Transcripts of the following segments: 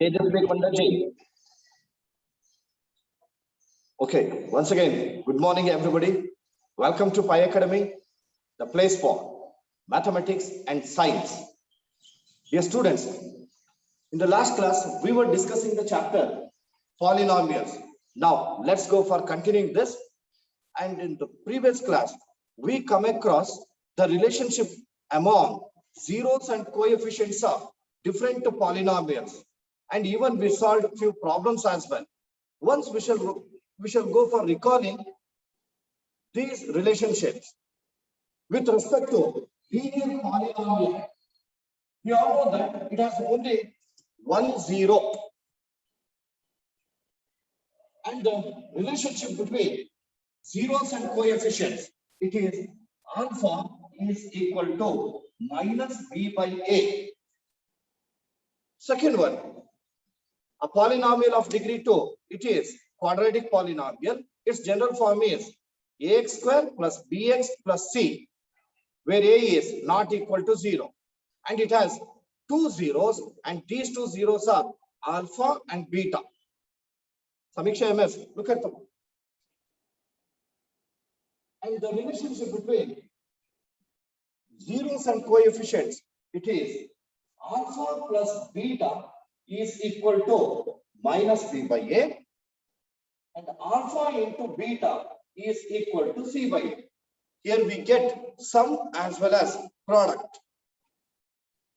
Tejasvi Kundaji. Okay, once again, good morning, everybody. Welcome to Pi Academy, the place for mathematics and science. Dear students, in the last class, we were discussing the chapter polynomials. Now, let's go for continuing this. And in the previous class, we come across the relationship among zeros and coefficients of different polynomials. And even we solved a few problems as well. Once we shall go for recalling these relationships with respect to linear polynomial. We all know that it has only one zero, and the relationship between zeros and coefficients, it is alpha is equal to minus b by a. Second one, a polynomial of degree 2, it is quadratic polynomial. Its general form is ax square plus bx plus c, where a is not equal to 0. And it has two zeros, and these two zeros are alpha and beta. Samiksha MS, look at them. And the relationship between zeros and coefficients, it is alpha plus beta is equal to minus b by a, and alpha into beta is equal to c by a. Here we get sum as well as product.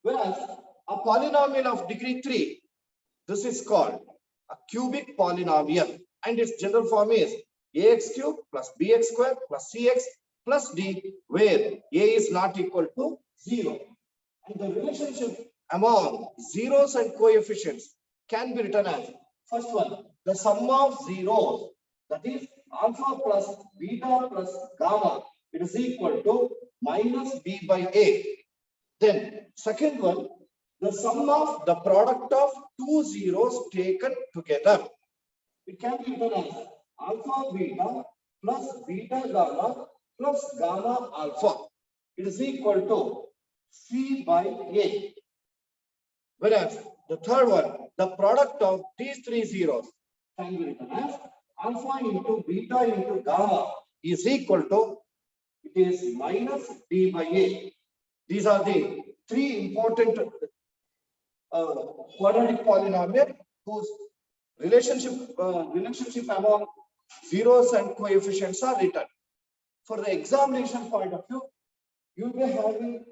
Whereas a polynomial of degree 3, this is called a cubic polynomial, and its general form is ax cube plus bx square plus cx plus d, where a is not equal to 0. And the relationship among zeros and coefficients can be written as, first one, the sum of zeros, that is alpha plus beta plus gamma, it is equal to minus b by a. Then second one, the sum of the product of two zeros taken together, it can be written as alpha beta plus beta gamma plus gamma alpha, it is equal to c by a. Whereas the third one, the product of these three zeros can be written as alpha into beta into gamma is equal to, it is minus b by a. These are the three important quadratic polynomial whose relationship among zeros and coefficients are written. For the examination point of view, you will be having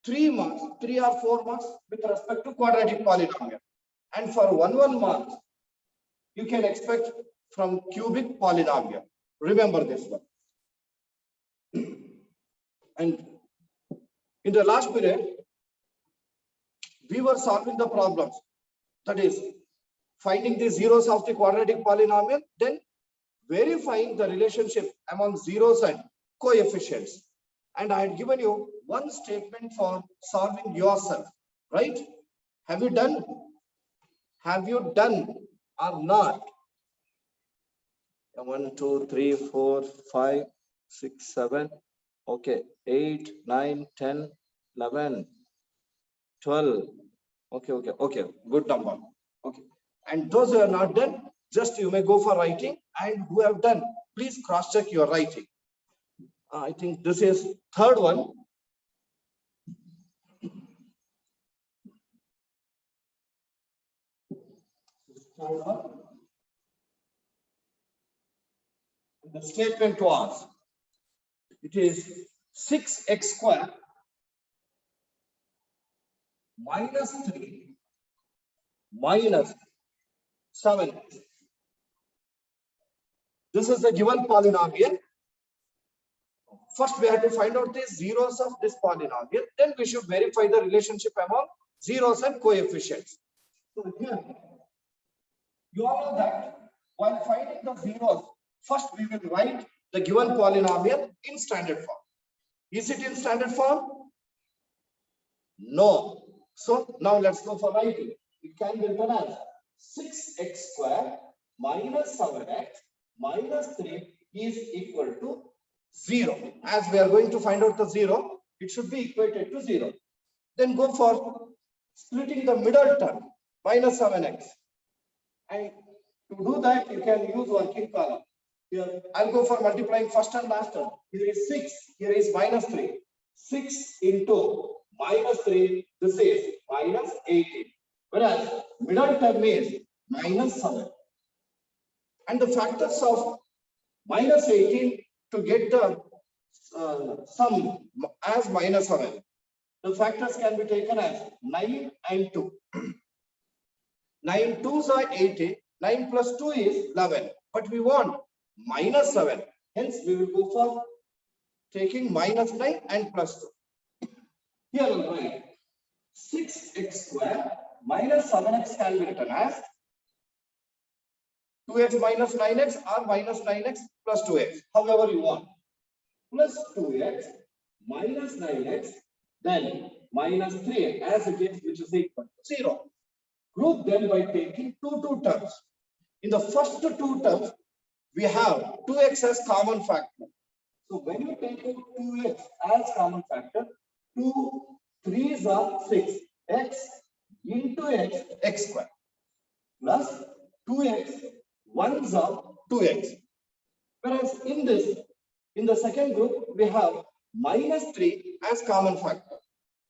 3 marks, 3 or 4 marks with respect to quadratic polynomial, and for 1 mark you can expect from cubic polynomial. Remember this one. And in the last period, we were solving the problems, that is finding the zeros of the quadratic polynomial, then verifying the relationship among zeros and coefficients. And I had given you one statement for solving yourself, right? Have you done? Have you done or not? 1, 2, 3, 4, 5, 6, 7. Okay, 8, 9, 10, 11, 12. Okay. Good number. Okay. And those who are not done, just you may go for writing, and who have done, please cross-check your writing. I think this is third one. The statement was, it is 6x square minus 3 minus 7. This is the given polynomial. First, we have to find out the zeros of this polynomial. Then we should verify the relationship among zeros and coefficients. So here, you all know that while finding the zeros, first we will write the given polynomial in standard form. Is it in standard form? No. So now let's go for writing. It can be written as 6x square minus 7x minus 3 is equal to 0. As we are going to find out the 0, it should be equated to 0. Then go for splitting the middle term. minus 7x. And to do that, you can use working column. Here, I'll go for multiplying first and last term. Here is 6, here is minus 3. 6 into minus 3, this is minus 18. Whereas middle term is minus 7. And the factors of minus 18 to get the sum as minus 7. The factors can be taken as 9 and 2. 9 2s are 18. 9 plus 2 is 11. But we want minus 7. Hence, we will go for taking minus 9 and plus 2. Here we will write 6x square minus 7x can be written as 2x minus 9x or minus 9x plus 2x. However you want. Plus 2x minus 9x, then minus 3x as it is, which is equal to 0. Group them by taking two terms. In the first two terms, we have 2x as common factor. So when you take 2x as common factor, 2 3s are 6. X into x, x square. Plus 2x, 1s are 2x. Whereas in this, in the second group, we have minus 3 as common factor.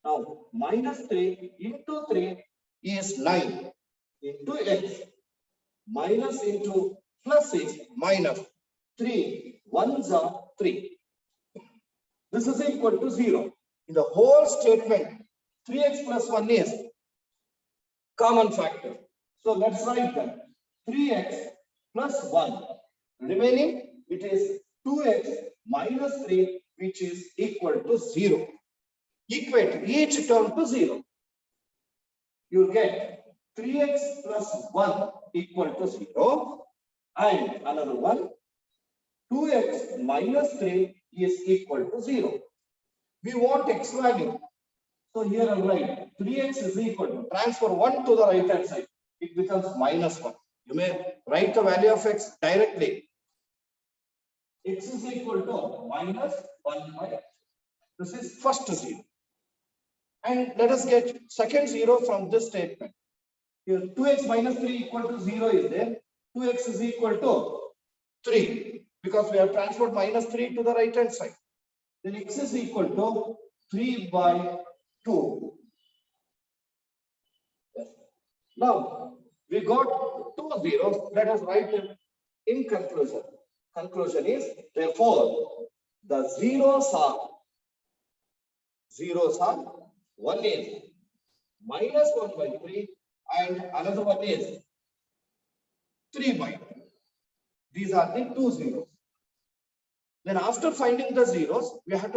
Now, minus 3 into 3 is 9 into x. Minus into plus is minus 3. 1s are 3. This is equal to 0. In the whole statement, 3x plus 1 is common factor. So let's write that 3x plus 1. Remaining, it is 2x minus 3, which is equal to 0. Equate each term to 0. You get 3x plus 1 equal to 0. And another one, 2x minus 3 is equal to 0. We want x value. So here I'll write 3x is equal to, transfer 1 to the right hand side. It becomes minus 1. You may write the value of x directly. X is equal to minus 1 by. This is first 0. And let us get second 0 from this statement. Here 2x minus 3 equal to 0 is there. 2x is equal to 3 because we have transferred minus 3 to the right hand side. Then x is equal to 3 by 2. Now we got 2 zeros. Let us write them in conclusion. Conclusion is therefore the zeros are one is minus 1 by 3 and another one is 3 by 2. These are the two zeros. Then after finding the zeros, we have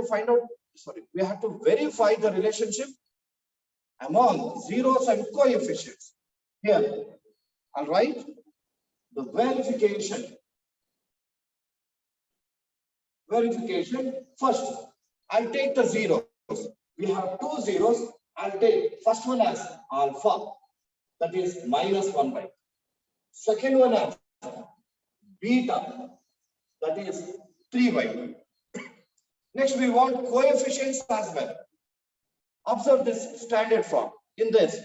to verify the relationship among zeros and coefficients. Here, all right, the verification. First, I'll take the zeros. We have two zeros. I'll take first one as alpha, that is minus 1 by 2. Second one as beta, that is 3 by 2. Next, we want coefficients as well. Observe this standard form. In this,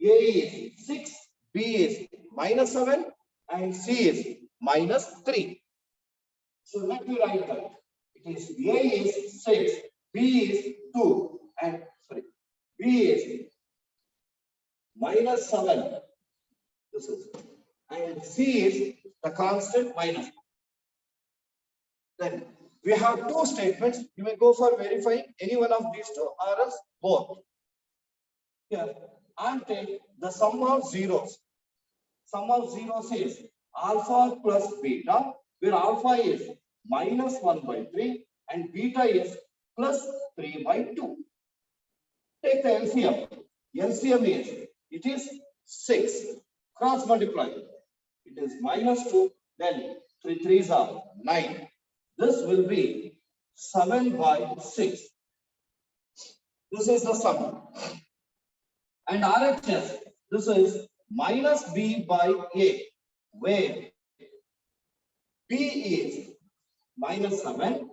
A is 6, B is minus 7, and C is minus 3. So let me write that. It is A is 6, B is 2, and B is minus 7. This is, and C is the constant minus. Then we have two statements. You may go for verifying any one of these two or else both. Here, I'll take the sum of zeros. Sum of zeros is alpha plus beta, where alpha is minus 1 by 3 and beta is plus 3 by 2. Take the LCM. LCM is, it is 6. Cross multiply. It is minus 2, then 3 3s are 9. This will be 7 by 6. This is the sum. And RHS, this is minus B by A, where B is minus 7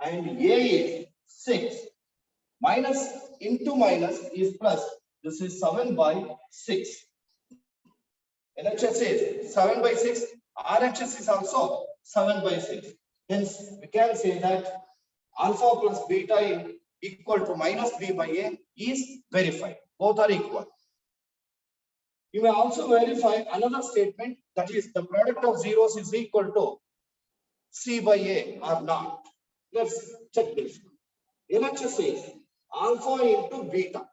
and A is 6. Minus into minus is plus. This is 7 by 6. LHS is 7 by 6. RHS is also 7 by 6. Hence, we can say that alpha plus beta equal to minus B by A is verified. Both are equal. You may also verify another statement, that is the product of zeros is equal to C by A or not. Let's check this. LHS is alpha into beta,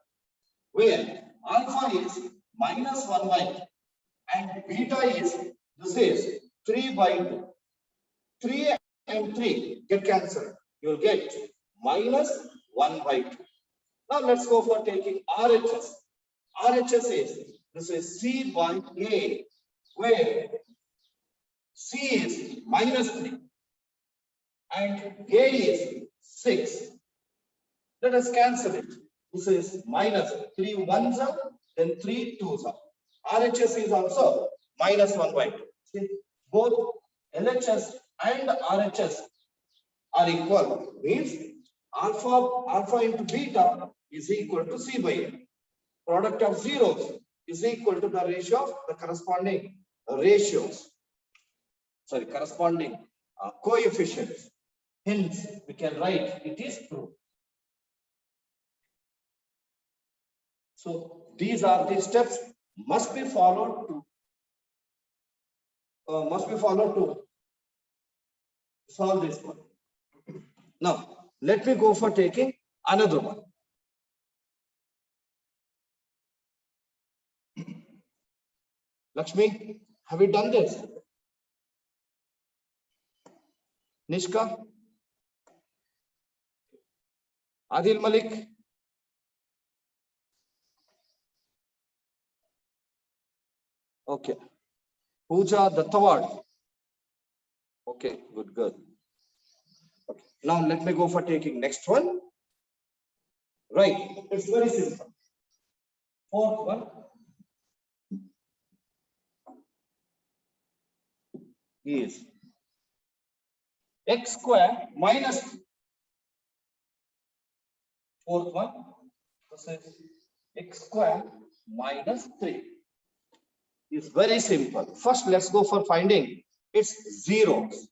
where alpha is minus 1 by and beta is, this is 3 by 2. 3 and 3 get cancelled. You will get minus 1 by 2. Now let's go for taking RHS. RHS is, this is C by A, where C is minus 3 and A is 6. Let us cancel it. This is minus 3 ones are, then 3 twos are. RHS is also minus 1 by 2. See, both LHS and RHS are equal. Means alpha into beta is equal to C by A. Product of zeros is equal to the ratio of the corresponding ratios. Sorry, corresponding coefficients. Hence, we can write it is true. So these are the steps must be followed to solve this one. Now let me go for taking another one. Lakshmi, have you done this? Nishka? Adil Malik? Okay. Pooja Dattawad. Okay, good. Okay. Now let me go for taking next one. Right, it's very simple. Fourth one is x square minus 2. Fourth one, this is x square minus 3. It's very simple. First, let's go for finding its zeros.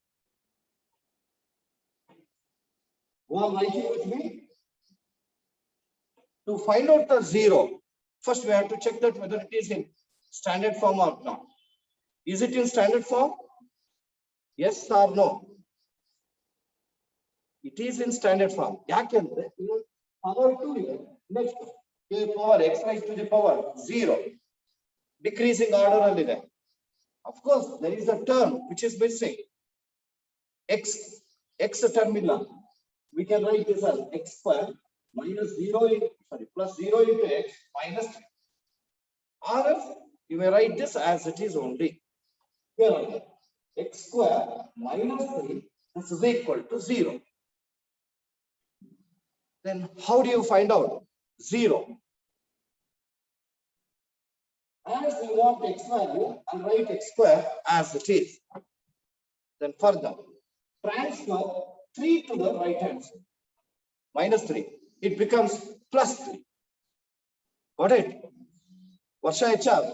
Go on writing with me. To find out the zero, first we have to check that whether it is in standard form or not. Is it in standard form? Yes or no? It is in standard form. Yakendre power 2 next a power x raised to the power 0. Decreasing order alli there. Of course, there is a term which is missing. X terminal. We can write this as x square minus 0 plus 0 into x minus 3. Or else you may write this as it is only. Here, x square minus 3, this is equal to 0. Then how do you find out 0? As we want x value, I'll write x square as it is. Then further, transfer 3 to the right hand side. Minus 3. It becomes plus 3. Got it? Varsha HR.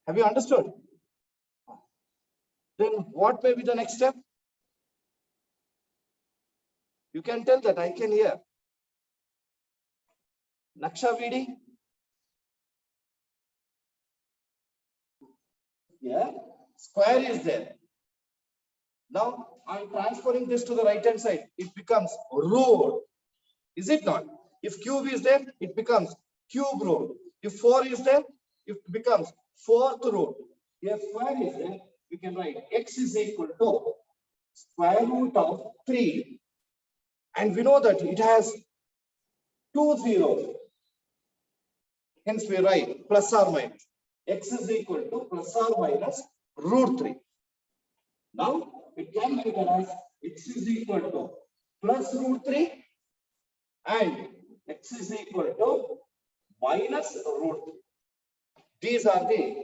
Have you understood? Then what may be the next step? You can tell that I can hear. Naksha VD? Yeah, square is there. Now I'm transferring this to the right hand side. It becomes root. Is it not? If cube is there, it becomes cube root. If 4 is there, it becomes fourth root. If square is there, we can write x is equal to square root of 3. And we know that it has 2 zeros. Hence we write plus or minus. X is equal to plus or minus root 3. Now it can be written as x is equal to plus root 3 and x is equal to minus root 3. These are the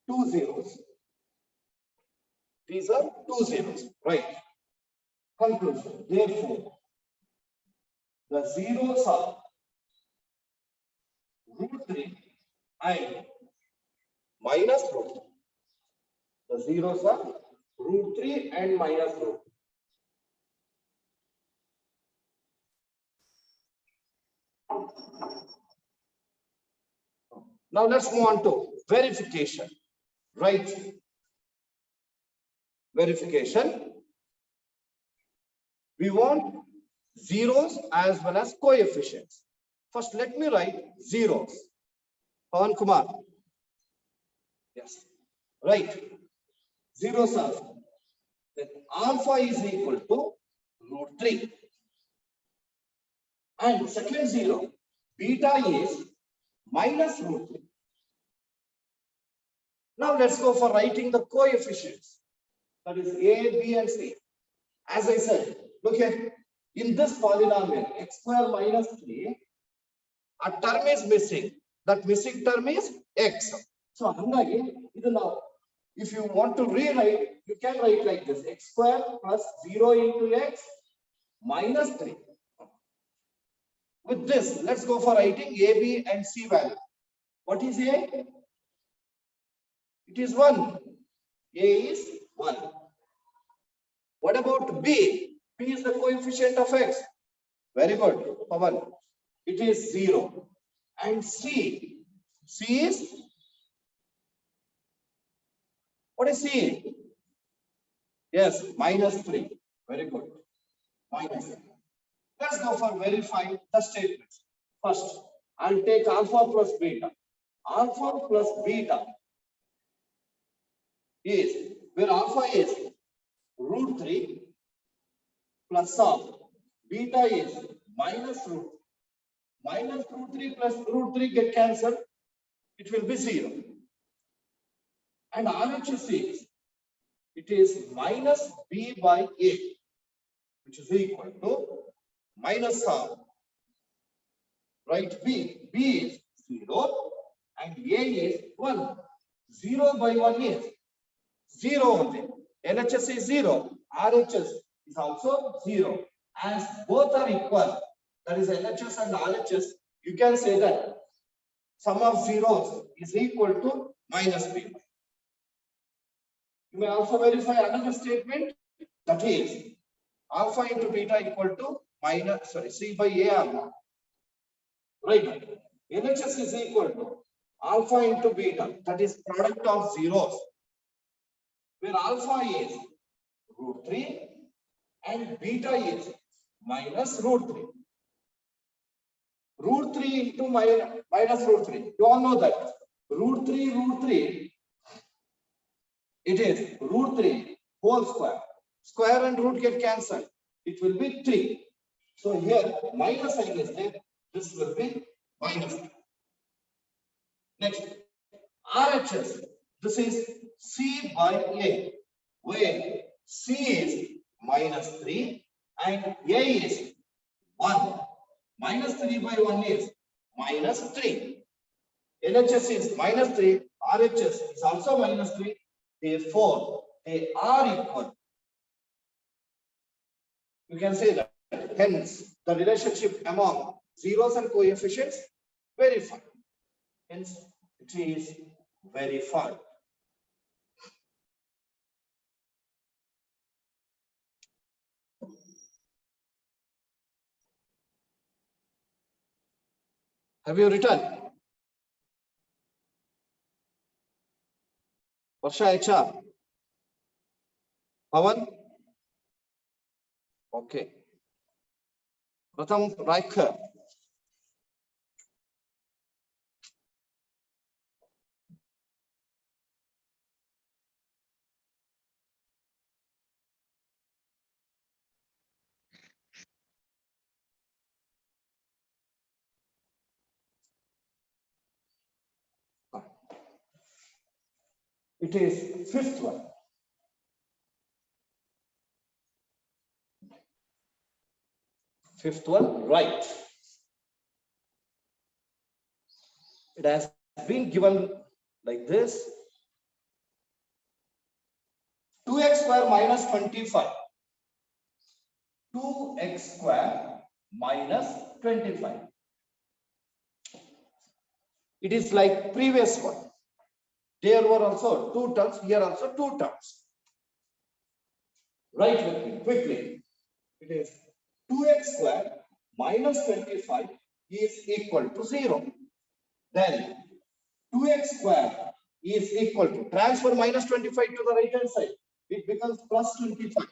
2 zeros. These are 2 zeros, right? Conclusion. Therefore, the zeros are root 3 and minus root 3. The zeros are root 3 and minus root 3. Now let's move on to verification. Right? Verification. We want zeros as well as coefficients. First, let me write zeros. Pawan Kumar. Yes. Right. Zeros are then alpha is equal to root 3. And second zero, beta is minus root 3. Now let's go for writing the coefficients. That is A, B, and C. As I said, look here. In this polynomial, x square minus 3, a term is missing. That missing term is x. So, if you want to rewrite, you can write like this: x square plus 0 into x minus 3. With this, let's go for writing A, B, and C value. What is A? It is 1. A is 1. What about B? B is the coefficient of x. Very good, Pawan. It is 0. And C? C is? What is C? Yes, minus 3. Very good. Minus 3. Let's go for verifying the statements. First, I'll take alpha plus beta. Alpha plus beta is, where alpha is root 3 plus of beta is minus root. Minus root 3 plus root 3 get cancelled. It will be 0. And RHS is, it is minus B by A, which is equal to minus of, right, B. B is 0 and A is 1. 0 by 1 is 0 only. LHS is 0. RHS is also 0. As both are equal, that is LHS and RHS, you can say that sum of zeros is equal to minus B. You may also verify another statement, that is alpha into beta equal to minus, C by A or not. Right. LHS is equal to alpha into beta, that is product of zeros, where alpha is root 3 and beta is minus root 3. Root 3 into minus root 3. You all know that. Root 3, it is root 3 whole square. Square and root get cancelled. It will be 3. So here minus sign is there. This will be minus 3. Next, RHS. This is C by A, where C is minus 3 and A is 1. Minus 3 by 1 is minus 3. LHS is minus 3. RHS is also minus 3. Therefore, they are equal. You can say that. Hence, the relationship among zeros and coefficients verified. Hence, it is verified. Have you written? Varsha HR. Pawan? Okay. Pratham Riker. It is fifth one. Fifth one, right. It has been given like this. 2x square minus 25. 2x square minus 25. It is like previous one. There were also 2 terms, here also 2 terms. Write with me quickly. It is 2x squared minus 25 is equal to 0. Then 2x squared is equal to, transfer minus 25 to the right hand side. It becomes plus 25.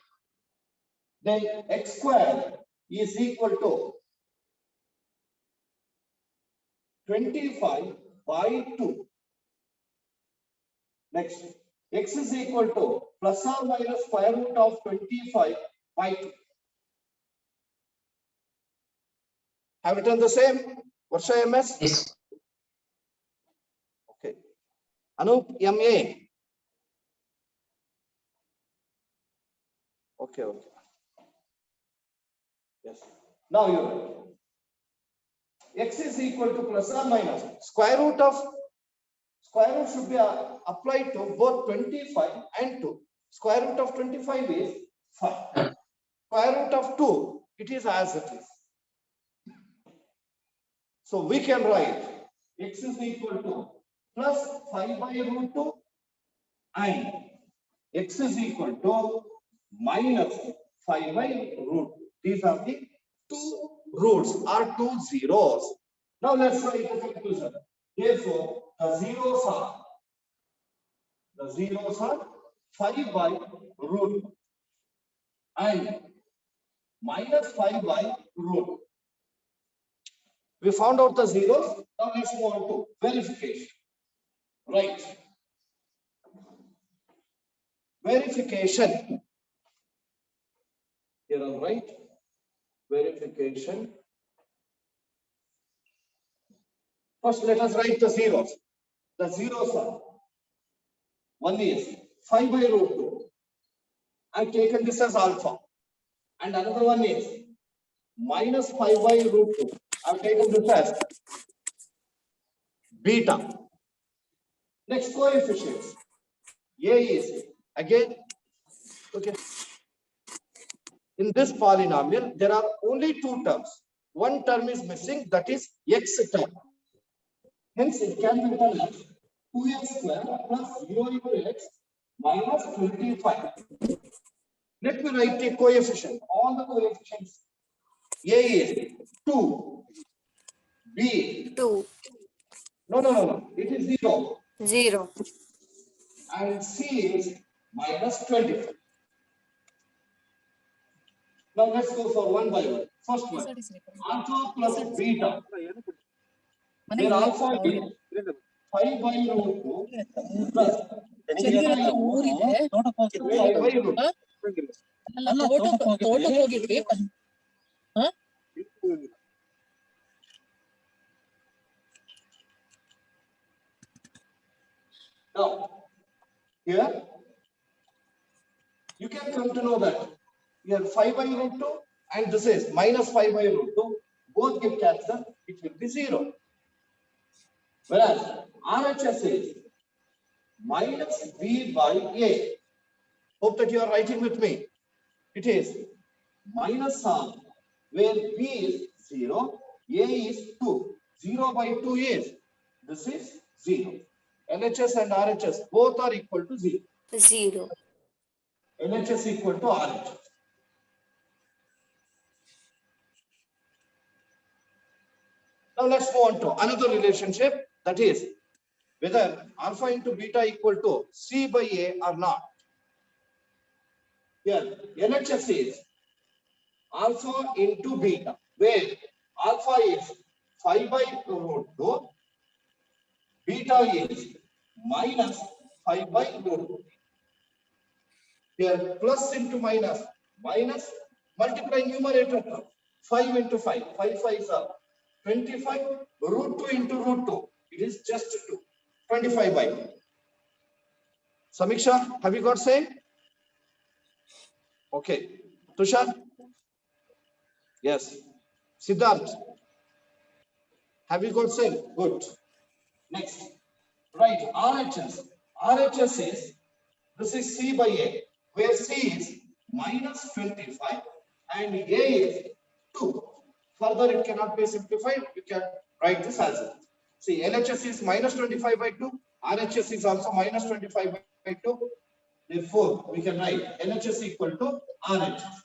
Then x squared is equal to 25 by 2. Next, x is equal to plus or minus square root of 25 by 2. Have you done the same? Varsha MS? Yes. Okay. Anup MA. Okay, okay. Yes. Now you x is equal to plus or minus square root should be applied to both 25 and 2. Square root of 25 is 5. Square root of 2, it is as it is. So we can write x is equal to plus 5 by root 2 and x is equal to minus 5 by root 2. These are the 2 roots or 2 zeros. Now let's write the conclusion. Therefore, the zeros are 5 by root 2 and minus 5 by root 2. We found out the zeros. Now let's move on to verification. Right. Verification. Here on right. Verification. First, let us write the zeros. The zeros are, one is 5 by root 2. I've taken this as alpha. And another one is minus 5 by root 2. I've taken this as beta. Next, coefficients. A is again, okay. In this polynomial, there are only 2 terms. One term is missing, that is x term. Hence, it can be written as 2x squared plus 0 into x minus 25. Let me write the coefficient. All the coefficients. A is 2. B. 2. No. It is 0. 0. And C is minus 25. Now let's go for one by one. First one. Alpha plus beta. Where alpha is 5 by root 2 plus beta is 5 by root 2. ತೋಟಕ್ಕೆ ಹೋಗಿದ್ವಿ Now, here you can come to know that here 5 by root 2 and this is minus 5 by root 2. Both get cancelled, it will be 0. Whereas RHS is minus B by A. Hope that you are writing with me. It is minus R, where B is 0, A is 2. 0 by 2 is, this is 0. LHS and RHS both are equal to 0. 0. LHS equal to RHS. Now let's move on to another relationship, that is whether alpha into beta equal to C by A or not. Here, LHS is alpha into beta, where alpha is 5 by root 2, beta is minus 5 by root 2. Here, plus into minus, minus, multiply numerator term, 5 into 5, 5 5s are 25, root 2 into root 2, it is just 2, 25 by 2. Samiksha, have you got same? Okay. Tushar? Yes. Siddharth? Have you got same? Good. Next. Right, RHS. RHS is, this is C by A, where C is minus 25 and A is 2. Further, it cannot be simplified. You can write this as it. See, LHS is minus 25 by 2. RHS is also minus 25 by 2. Therefore, we can write LHS equal to RHS.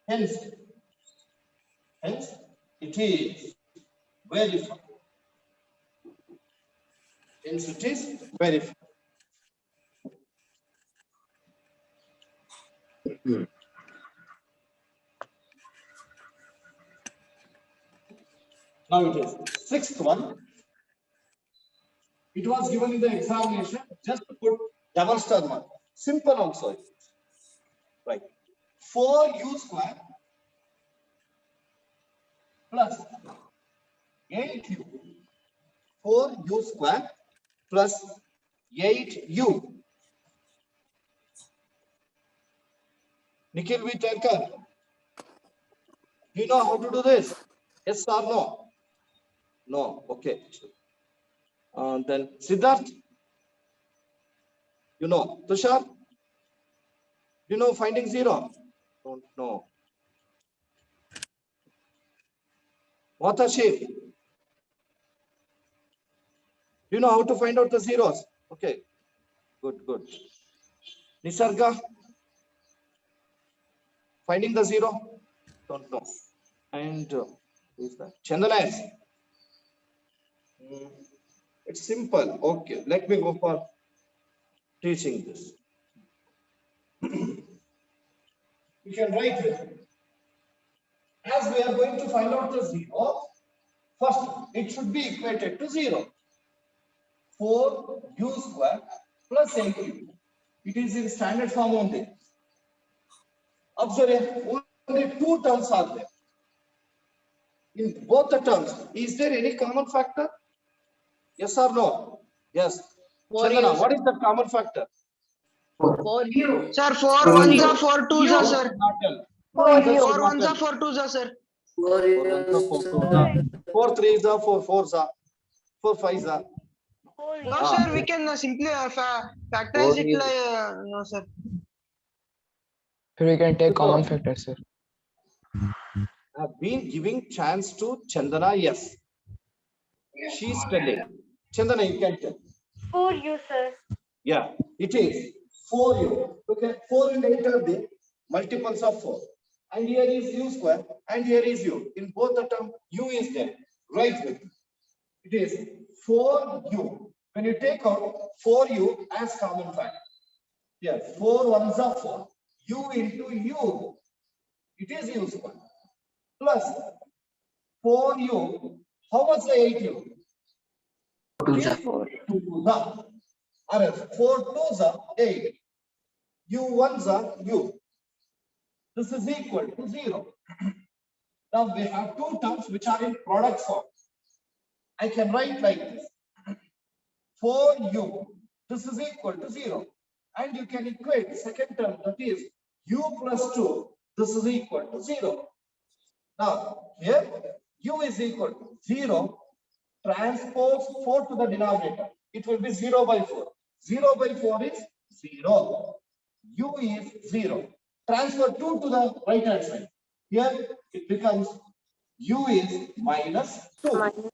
Hence, it is verified. Hence, it is verified. Now it is sixth one. It was given in the examination. Just put double star mark. Simple also. Right. 4u square plus 8u. 4u square plus 8u. Nikhil V. Tankar, do you know how to do this? Yes or no? No. Okay. Then Siddharth, you know. Tushar, do you know finding zero? Don't know. Watashir, do you know how to find out the zeros? Okay. Good, good. Nisarga, finding the zero? Don't know. And who is that? Chandana. It's simple. Okay, let me go for teaching this. You can write it. As we are going to find out the zero, first it should be equated to 0. 4u square plus 8u. It is in standard form only. Observe, only two terms are there. In both the terms, is there any common factor? Yes or no? Yes. Chandana, what is the common factor? 4u. Sir, 4 ones are 4 twos are, sir. 4 ones are 4 twos are, sir. 4 threes are 4 fours are 4 fives are. No, sir, we can simply factorize it like, no, sir. We can take common factors, sir. Have been giving chance to Chandana, yes. She's telling. Chandana, you can tell. 4u, sir. Yeah, it is 4u. Okay, 4 and 8 are the multiples of 4. And here is u square, and here is u. In both the term, u is there. Right with it. It is 4u. When you take out 4u as common factor, here 4 ones are 4. U into u. It is u square. Plus 4u. How much the 8u? 4 2s are. Or else 4 2s are 8. U ones are u. This is equal to 0. Now we have two terms which are in product form. I can write like this. 4u. This is equal to 0. And you can equate second term, that is u plus 2. This is equal to 0. Now here u is equal to 0. Transpose 4 to the denominator. It will be 0 by 4. 0 by 4 is 0. U is 0. Transfer 2 to the right hand side. Here it becomes u is minus 2.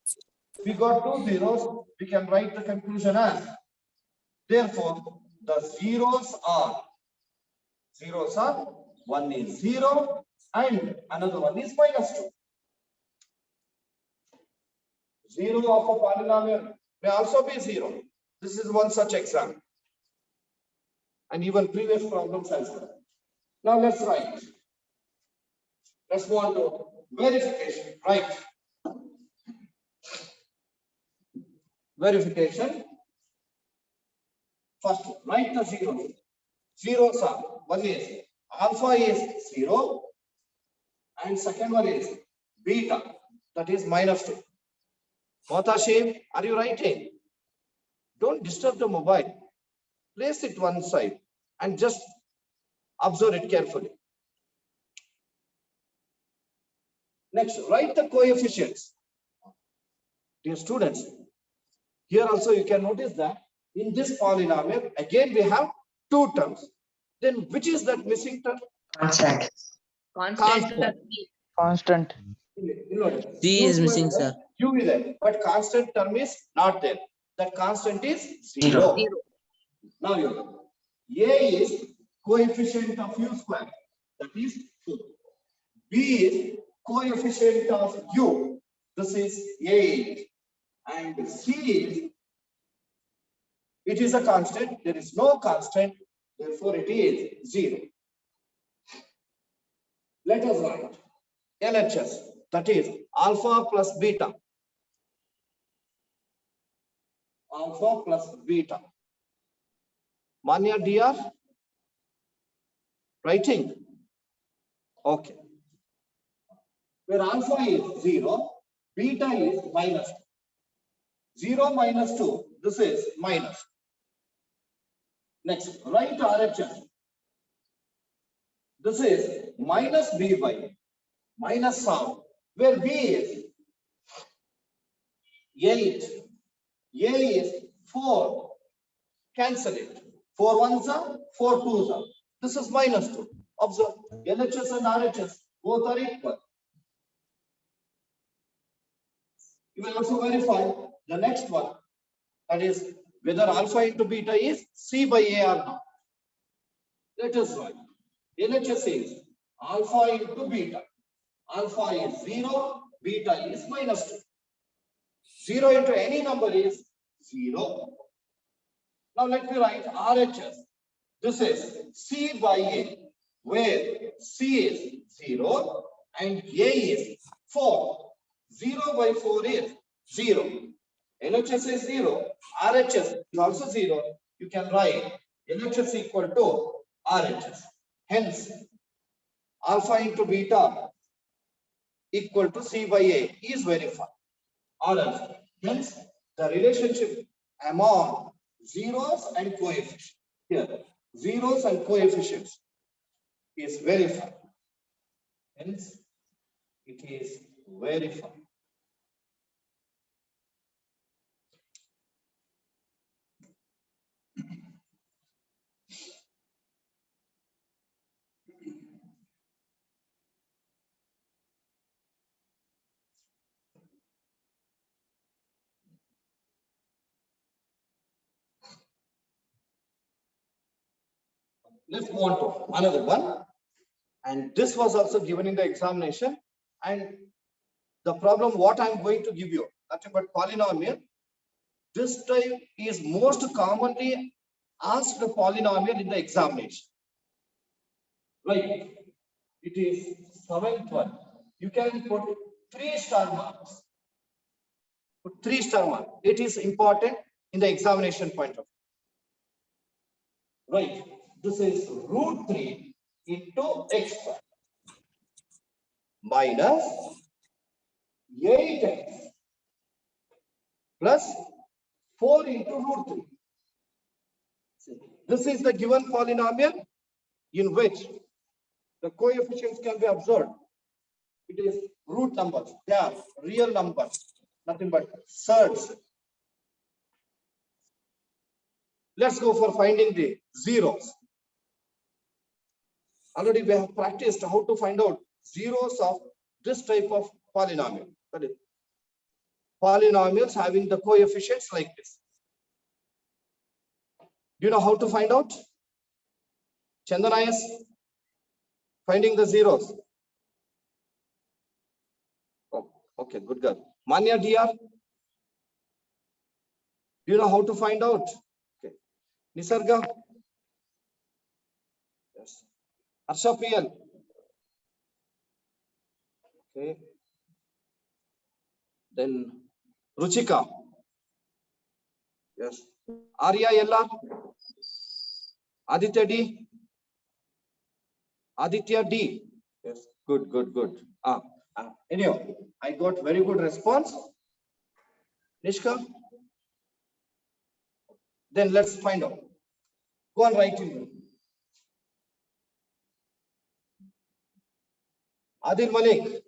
We got two zeros. We can write the conclusion as. Therefore, the zeros are one is 0 and another one is minus 2. 0 of a polynomial may also be 0. This is one such example. And even previous problems as well. Now let's write. Let's move on to verification. Right. Verification. First, write the zeros. Zeros are, one is alpha is 0 and second one is beta, that is minus 2. Mohtashim, are you writing? Don't disturb the mobile. Place it one side and just observe it carefully. Next, write the coefficients. Dear students, here also you can notice that in this polynomial, again we have two terms. Then which is that missing term? Constant. Constant. C is missing, sir. U is there, but constant term is not there. That constant is 0. Now you know. A is coefficient of U square, that is 4. B is coefficient of U, this is 8. And C is, it is a constant, there is no constant, therefore it is 0. Let us write LHS, that is alpha plus beta. Alpha plus beta. Manya DR? Writing? Okay. Where alpha is 0, beta is minus 2. 0 minus 2, this is minus. Next, write RHS. This is minus B by minus some, where B is 8, A is 4, cancel it. 4 ones are, 4 twos are. This is minus 2. Observe, LHS and RHS, both are equal. You will also verify the next one, that is whether alpha into beta is C by A or not. Let us write. LHS is alpha into beta. Alpha is 0, beta is minus 2. 0 into any number is 0. Now let me write RHS. This is C by A, where C is 0 and A is 4. 0 by 4 is 0. LHS is 0. RHS is also 0. You can write LHS equal to RHS. Hence, alpha into beta equal to C by A is verified. Or else, hence, the relationship among zeros and coefficients here, zeros and coefficients is verified. Hence, it is verified. Let's move on to another one. And this was also given in the examination. And the problem what I'm going to give you, nothing but polynomial. This type is most commonly asked polynomial in the examination. Right. It is 7th one. You can put 3-star marks. Put 3-star mark. It is important in the examination point of view. Right. This is root 3 into x square minus 8x plus 4 into root 3. This is the given polynomial in which the coefficients can be observed. It is root numbers. They are real numbers, nothing but surds. Let's go for finding the zeros. Already we have practiced how to find out zeros of this type of polynomial. That is, polynomials having the coefficients like this. Do you know how to find out? Chandana is finding the zeros. Oh, okay, good girl. Manya DR, do you know how to find out? Okay. Nisarga. Yes. Arsha PL. Okay. Then Ruchika. Yes. Arya LR. Aditya D. Aditya D. Yes. Good, good, good. Anyhow, I got very good response. Nishka. Then let's find out. Go on writing. Adil Malik.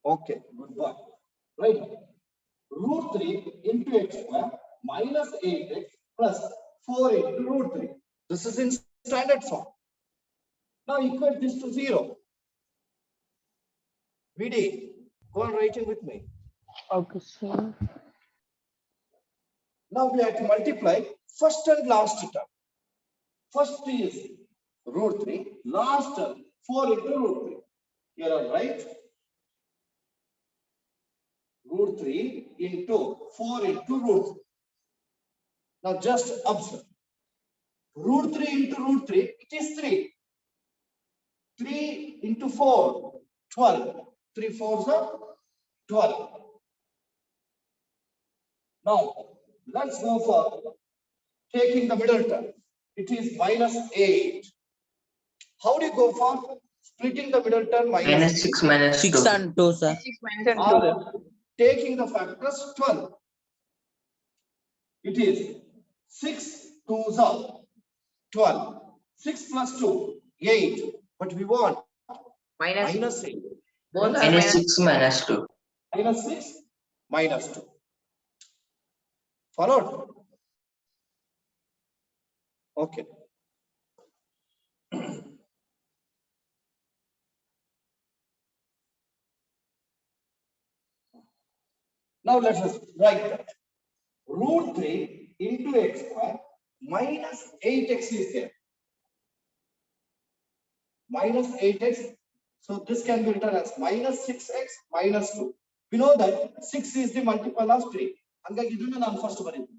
Okay, good boy. Right. Root 3 into x square minus 8x plus 4 into root 3. This is in standard form. Now equate this to 0. VD, Go on writing with me. Okay, sir. Now we have to multiply first and last term. First is root 3, last term 4 into root 3. Here I write root 3 into 4 into root 3. Now just observe. Root 3 into root 3, it is 3. 3 into 4, 12. 3 4s are 12. Now, let's go for taking the middle term. It is minus 8. How do you go for splitting the middle term? Minus 6 minus 2. 6 and 2, sir. 6 minus and 2. Or taking the factors 12. It is 6 2s are 12. 6 plus 2, 8. But we want minus 8. Both are Minus 6 minus 2. Minus 6 minus 2. Followed? Okay. Now let us write that. Root 3 into x square minus 8x is there. Minus 8x. So this can be written as minus 6x minus 2. We know that 6 is the multiple of 3. Hangagi idunna nanu first barindi.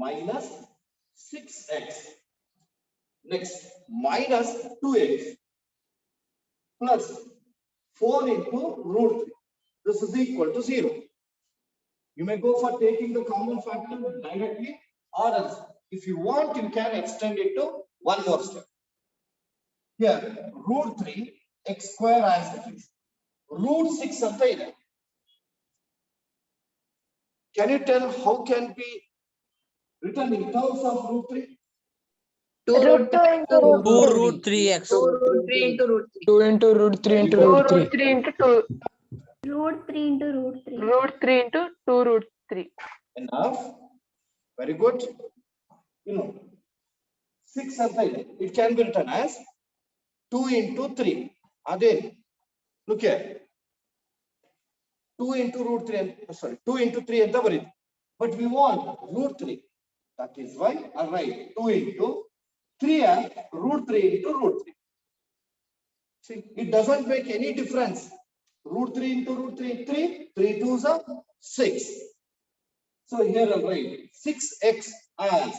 Minus 6x. Next, minus 2x plus 4 into root 3. This is equal to 0. You may go for taking the common factor directly, or else if you want, you can extend it to one more step. Here, root 3 x square as it is. Root 6 anta ide. Can you tell how can be written in terms of root 3? 2 Root 2 into 2 root 3x. 2 root 3 into root 3. 2 into root 3 into 2 root 3. root 3 into 2. Root 3 into root 3. Root 3 into 2 root 3. Enough. Very good. You know, 6 anta ide. It can be written as 2 into 3. Again, look here. 2 into root 3, sorry, 2 into 3 anta baridi. But we want root 3. That is why I write 2 into 3 and root 3 into root 3. See, it doesn't make any difference. Root 3 into root 3, 3. 3 2s are 6. So here I write 6x as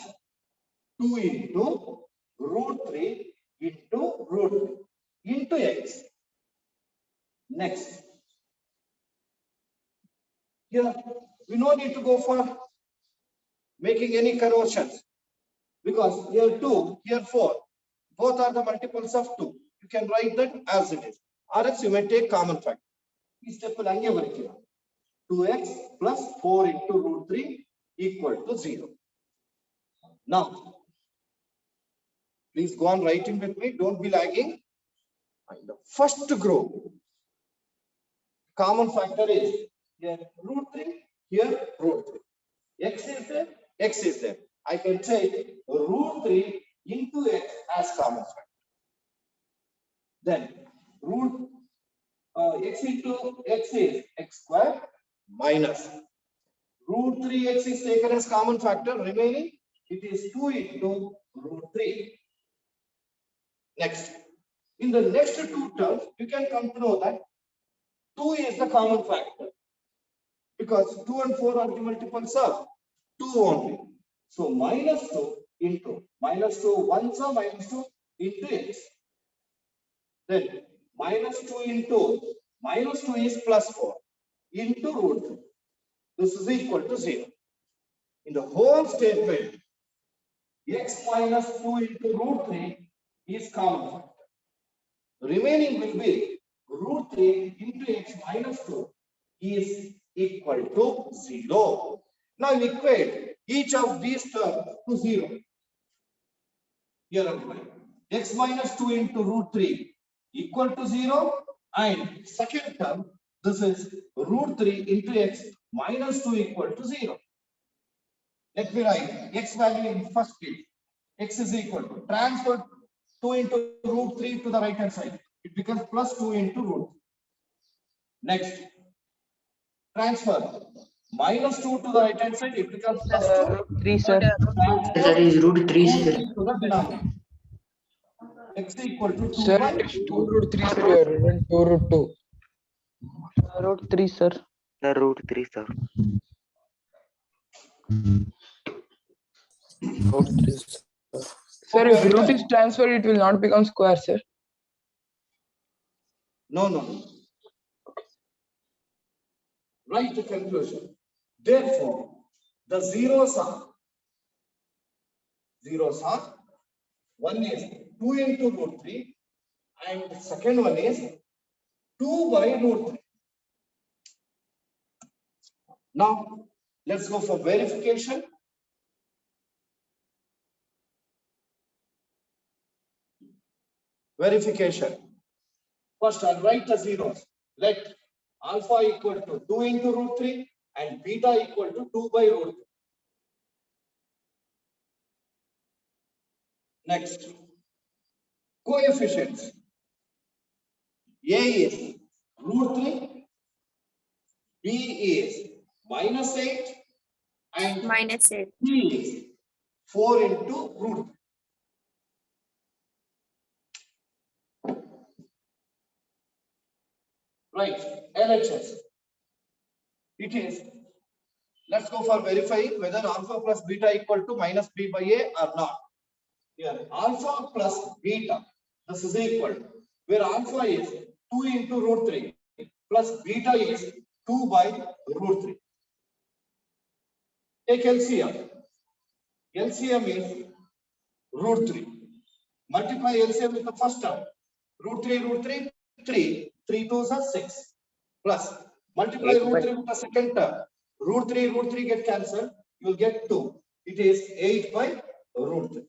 2 into root 3 into root 3 into x. Next. Here, we no need to go for making any conversions because here 2, here 4, both are the multiples of 2. You can write that as it is. Or else you may take common factor. This step will ange varikira. 2x plus 4 into root 3 equal to 0. Now, please go on writing with me. Don't be lagging. And the first group, common factor is here root 3, here root 3. X is there, x is there. I can take root 3 into x as common factor. Then root x into x is x square minus root 3x is taken as common factor. Remaining, it is 2 into root 3. Next, in the next two terms, you can come to know that 2 is the common factor because 2 and 4 are the multiples of 2 only. So minus 2 into minus 2 once or minus 2 into x. Then minus 2 into minus 2 is plus 4 into root 3. This is equal to 0. In the whole statement, x minus 2 into root 3 is common factor. Remaining will be root 3 into x minus 2 is equal to 0. Now equate each of these terms to 0. Here x minus 2 into root 3 equal to 0, and second term, this is root 3 into x minus 2 equal to 0. Let me write x value in first case. X is equal to transfer 2 into root 3 to the right hand side. It becomes plus 2 into root. Next, Transfer minus 2 to the right hand side, it becomes plus 2. 3, sir. Transfer That is root 3, root sir. 3 to the denominator. X equal to 2 Sir, by it is 2 root 3, sir. You have written 2 root 2. Root 3, sir. The root 3, sir. Root 3, sir. Sir, if root is transferred, it will not become square, sir. No, no, no. Write the conclusion. Therefore, the zeros are one is 2 into root 3 and the second one is 2 by root 3. Now, let's go for verification. Verification. First, I'll write the zeros. Let alpha equal to 2 into root 3 and beta equal to 2 by root 3. Next, coefficients. A is root 3, B is minus 8, and Minus 8. C is 4 into root 3. Right, LHS. It is, let's go for verifying whether alpha plus beta equal to minus b by a or not. Here, alpha plus beta, this is equal, where alpha is 2 into root 3 plus beta is 2 by root 3. Take LCM. LCM is root 3. Multiply LCM with the first term. Root 3, 3. 3 2s are 6. Plus, multiply root 3 with the second term. Root 3 get cancelled. You will get 2. It is 8 by root 3.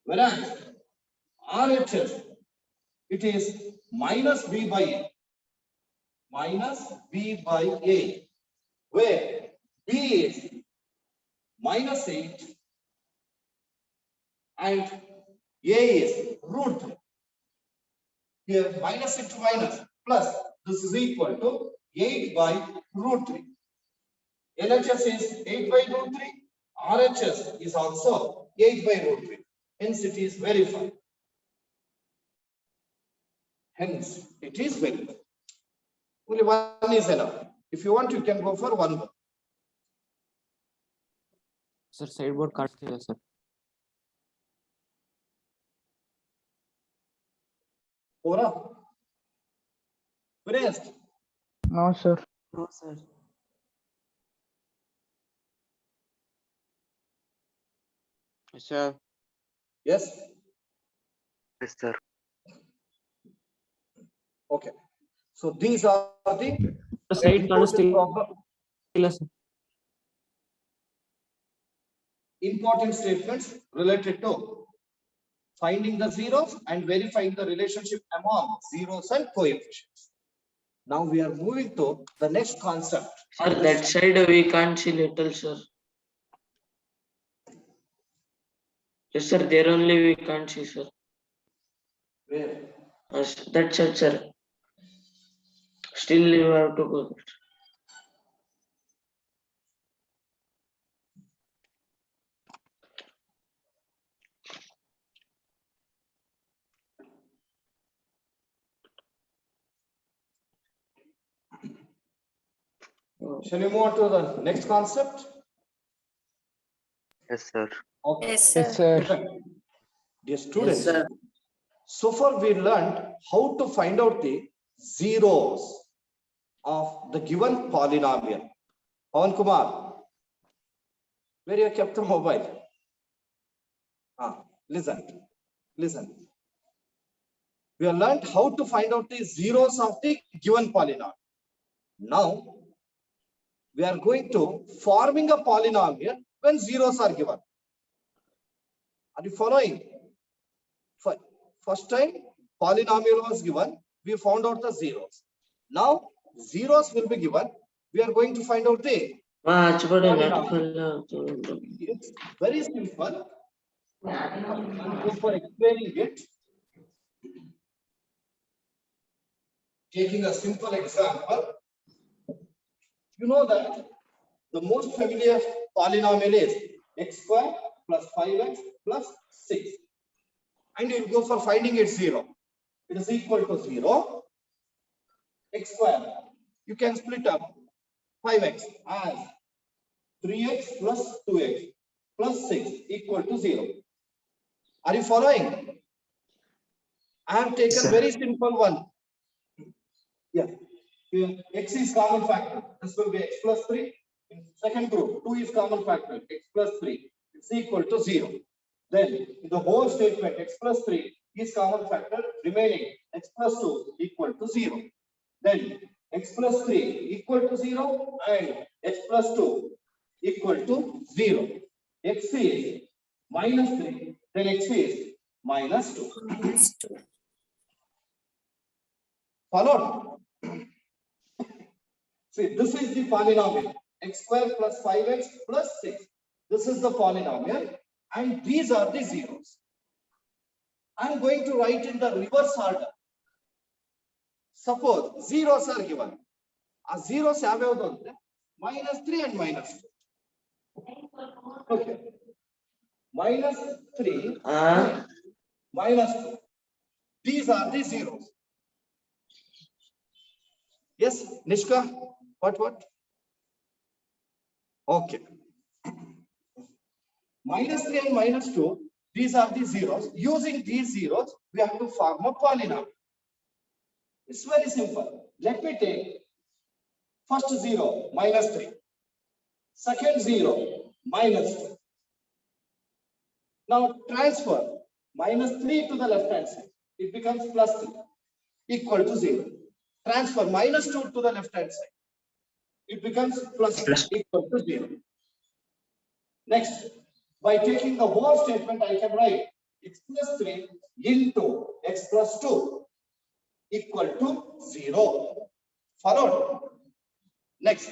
Whereas RHS, it is minus b by a. Minus b by a. Where b is minus 8 and a is root 3. Here minus into minus plus this is equal to 8 by root 3. LHS is 8 by root 3. RHS is also 8 by root 3. Hence it is verified. Hence it is verified. Only one is enough. If you want, you can go for one more. Sir side board काट दिया sir Over. Finished. No, sir. No sir Sir. Yes. Yes, sir. Okay. So these are the side important काट दिया sir important statements related to finding the zeros and verifying the relationship among zeros and coefficients. Now we are moving to the next concept. Sir, that side we can't see little, sir. Yes, sir, there only we can't see, sir. Where? Yes, that's it, sir. Still you have to go. Shall we move on to the next concept? Yes, sir. Okay. Yes, Yes, sir. sir. Dear students, sir. so far we learned how to find out the zeros of the given polynomial. Pawan Kumar, where you have kept the mobile? Listen. We have learned how to find out the zeros of the given polynomial. Now, we are going to forming a polynomial when zeros are given. Are you following? First time polynomial was given, we found out the zeros. Now zeros will be given. We are going to find out the polynomial. It's very simple. I'll go for explaining it. Taking a simple example. know that the most familiar polynomial is x square plus 5x plus 6. And you'll go for finding it 0. It is equal to 0. X square, you can split up 5x as 3x plus 2x plus 6 equal to 0. Are you following? I have taken Sir. very simple one. Yeah. Here, x is common factor. This will be x plus 3. In second group, 2 is common factor. X plus 3 is equal to 0. Then in the whole statement, x plus 3 is common factor. Remaining x plus 2 equal to 0. Then x plus 3 equal to 0 and x plus 2 equal to 0. X is minus 3, then x is minus 2. Followed? See, this is the polynomial. X square plus 5x plus 6. This is the polynomial and these are the zeros. I am going to write in the reverse order. Suppose zeros are given. A zeros have minus 3 and minus 2. Okay. Minus 3, minus 2. These are the zeros. Yes, Nishka? What? Okay. Minus 3 and minus 2, these are the zeros. Using these zeros, we have to form a polynomial. It's very simple. Let me take first 0, minus 3. Second 0, minus 2. Now transfer minus 3 to the left hand side. It becomes plus 3 equal to 0. Transfer minus 2 to the left hand side. It becomes plus 3 equal to 0. Next, by taking the whole statement, I can write x plus 3 into x plus 2 equal to 0. Followed. Next,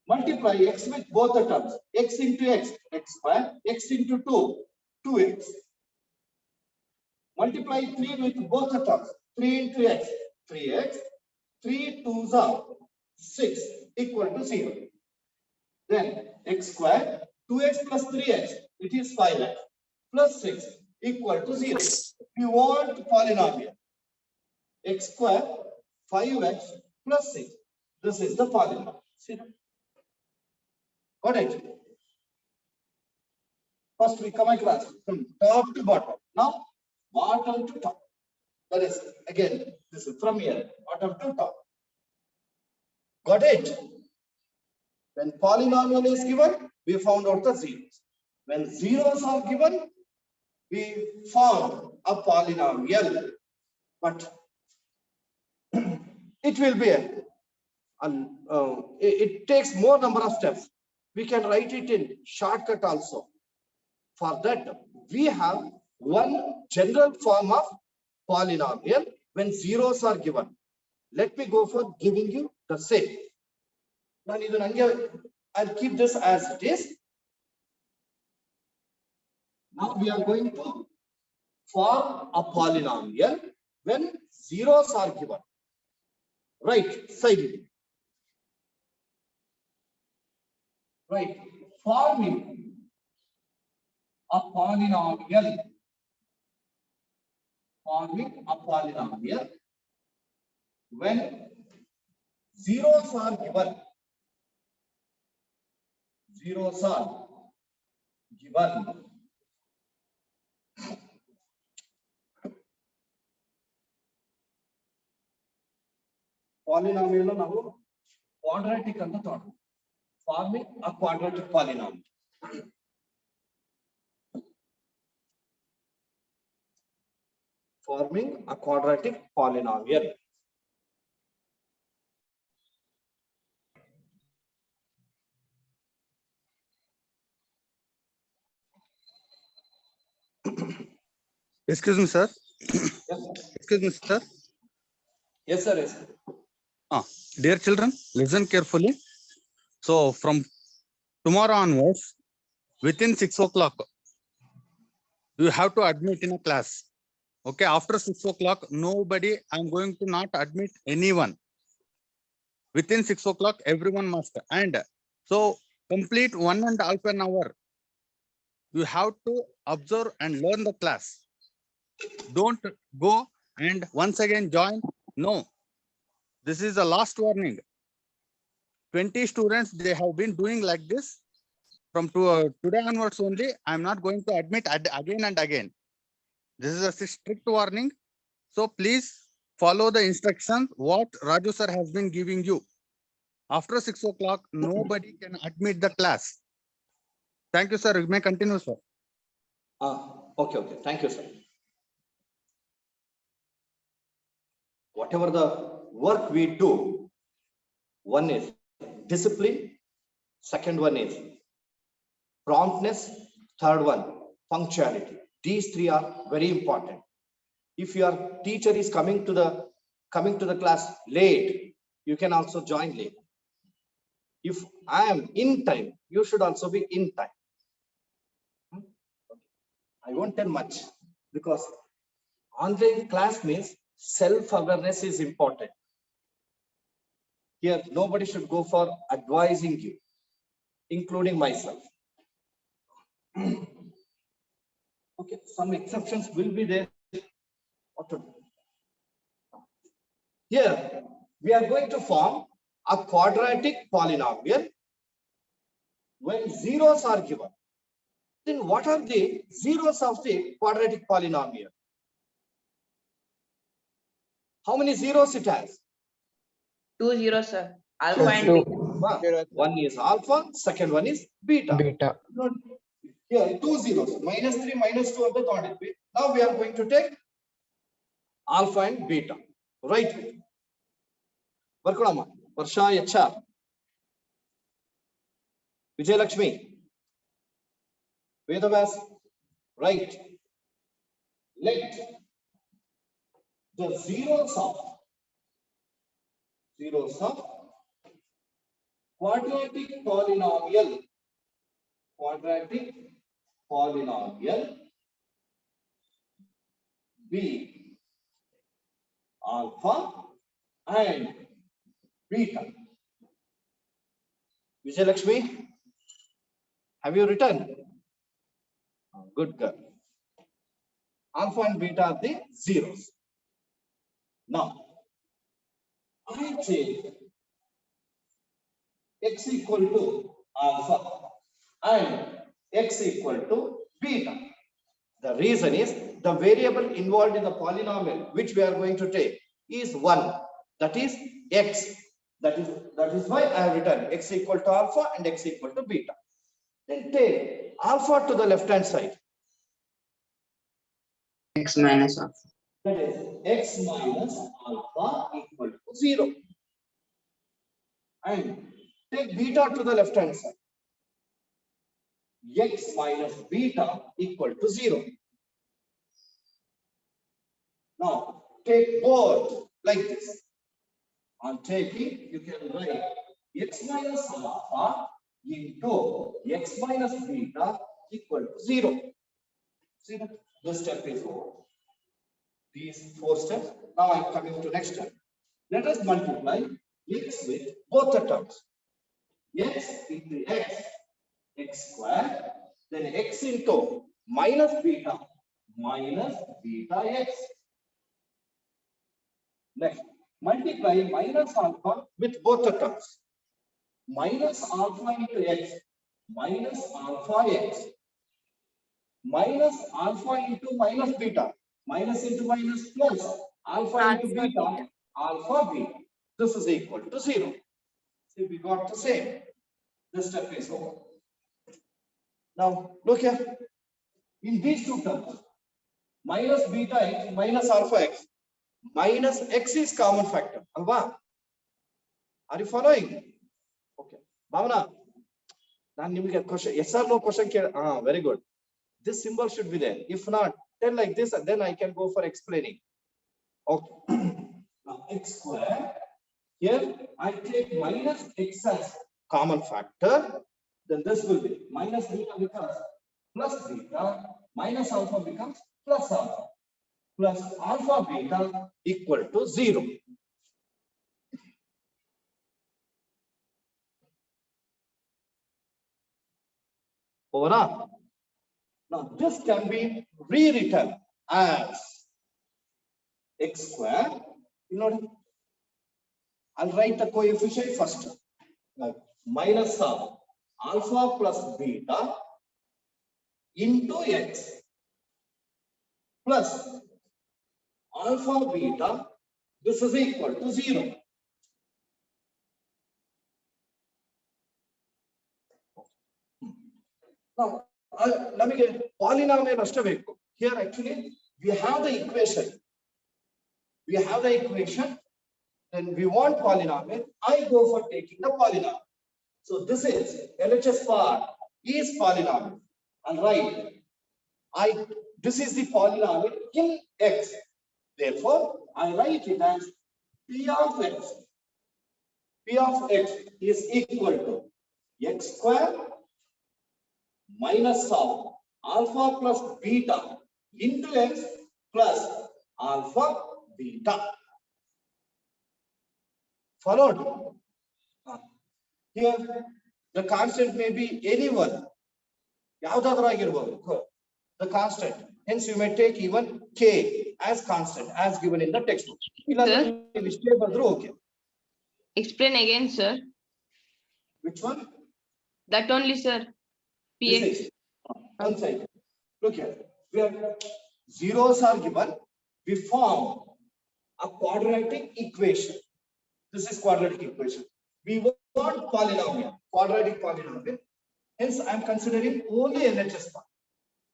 multiply x with both the terms. X into x, x square, x into 2, 2x. Multiply 3 with both the terms. 3 into x, 3x. 3 2s are 6 equal to 0. Then x square, 2x plus 3x, it is 5x plus 6 equal to 0. We want polynomial. X square, 5x plus 6. This is the polynomial. See that? Got it? First we come across from top to bottom. Now bottom to top. That is again, this is from here, bottom to top. Got it? When polynomial is given, we found out the zeros. When zeros are given, we found a polynomial. But it will be it takes more number of steps. We can write it in shortcut also. For that, we have one general form of polynomial when zeros are given. Let me go for giving you the same. I'll keep this as it is. Now we are going to form a polynomial when zeros are given. Right side. Right. Forming a polynomial. Forming a polynomial when zeros are given. Zeros are given. Polynomial now quadratic and the thought. Forming a quadratic polynomial. Forming a quadratic polynomial. Excuse me, sir. Yes, Excuse me, sir. yes, sir. Yes, sir. Dear children, listen carefully. So from tomorrow onwards, within 6 o'clock, you have to admit in a class. Okay, after 6 o'clock, nobody, I'm going to not admit anyone. within 6 o'clock, everyone must. And so complete 1.5 an hour. You have to observe and learn the class. Don't go and once again join. No, this is the last warning. 20 students, they have been doing like this. From today onwards only, I am not going to admit again and again. This is a strict warning. So please follow the instructions what Raju sir has been giving you. After 6 o'clock, nobody can admit the class. Thank you, sir. You may continue, sir. Okay. Thank you, sir. Whatever the work we do, one is discipline, second one is promptness, third one, punctuality. These three are very important. If your teacher is coming to the class late, you can also join late. If I am in time, you should also be in time. I won't tell much because online class means self-awareness is important. Here, nobody should go for advising you, including myself. Okay, some exceptions will be there. What to do? Here, we are going to form a quadratic polynomial when zeros are given. Then what are the zeros of the quadratic polynomial? How many zeros it has? 2 0, sir. Alpha So and two. beta. One is alpha, second one is beta. Beta. Here, 2 zeros, -3, -2 of the quadratic. Now we are going to take alpha and beta. Right. Varkunama, Varsha HR. Vijay Lakshmi. Vedavas. Right. Let the zeros of quadratic polynomial be alpha and beta. Vijay Lakshmi, have you written? Good girl. Alpha and beta are the zeros. Now, I take x equal to alpha and x equal to beta. The reason is the variable involved in the polynomial which we are going to take is 1, that is x. That is why I have written x equal to alpha and x equal to beta. Then take alpha to the left hand side. X minus alpha. That is x minus alpha equal to 0. And take beta to the left hand side. X minus beta equal to 0. Now take both like this. On taking, you can write x minus alpha into x minus beta equal to 0. See that? This step is over. These 4 steps. Now I am coming to next step. Let us multiply x with both the terms. X into x square, then x into minus beta x. Next, multiply minus alpha with both the terms. Minus alpha into x minus alpha x. Minus alpha into minus beta. Minus into minus plus. Alpha into beta. Alpha beta. This is equal to 0. See, we got the same. This step is over. Now, look here. In these two terms, minus beta x minus alpha x, minus x is common factor. Alva? Are you following? Okay. Bhavana, now you get question. Yes or no question? Very good. This symbol should be there. If not, then like this, and then I can go for explaining. Okay. Now, x square. Here, I take minus x as common factor. Then this will be minus beta becomes plus beta, minus alpha becomes plus alpha, plus alpha beta equal to 0. Over. Now this can be rewritten as x square. You know, I'll write the coefficient first. Like minus of alpha plus beta into x plus alpha beta. This is equal to 0. Now, let me get polynomial. Here actually we have the equation. We have the equation. Then we want polynomial. I go for taking the polynomial. So this is LHS part is polynomial. And right, this is the polynomial in x. Therefore, I write it as P of x. P of x is equal to x square minus of alpha plus beta into x plus alpha beta. Followed? Here, the constant may be anyone. The constant. Hence, you may take even k as constant, as given in the textbook. Okay. Explain again, sir. Which one? That only, sir. This PX. is one side. Look here. Where zeros are given, we form a quadratic equation. This is quadratic equation. We want polynomial, quadratic polynomial. Hence, I am considering only LHS part.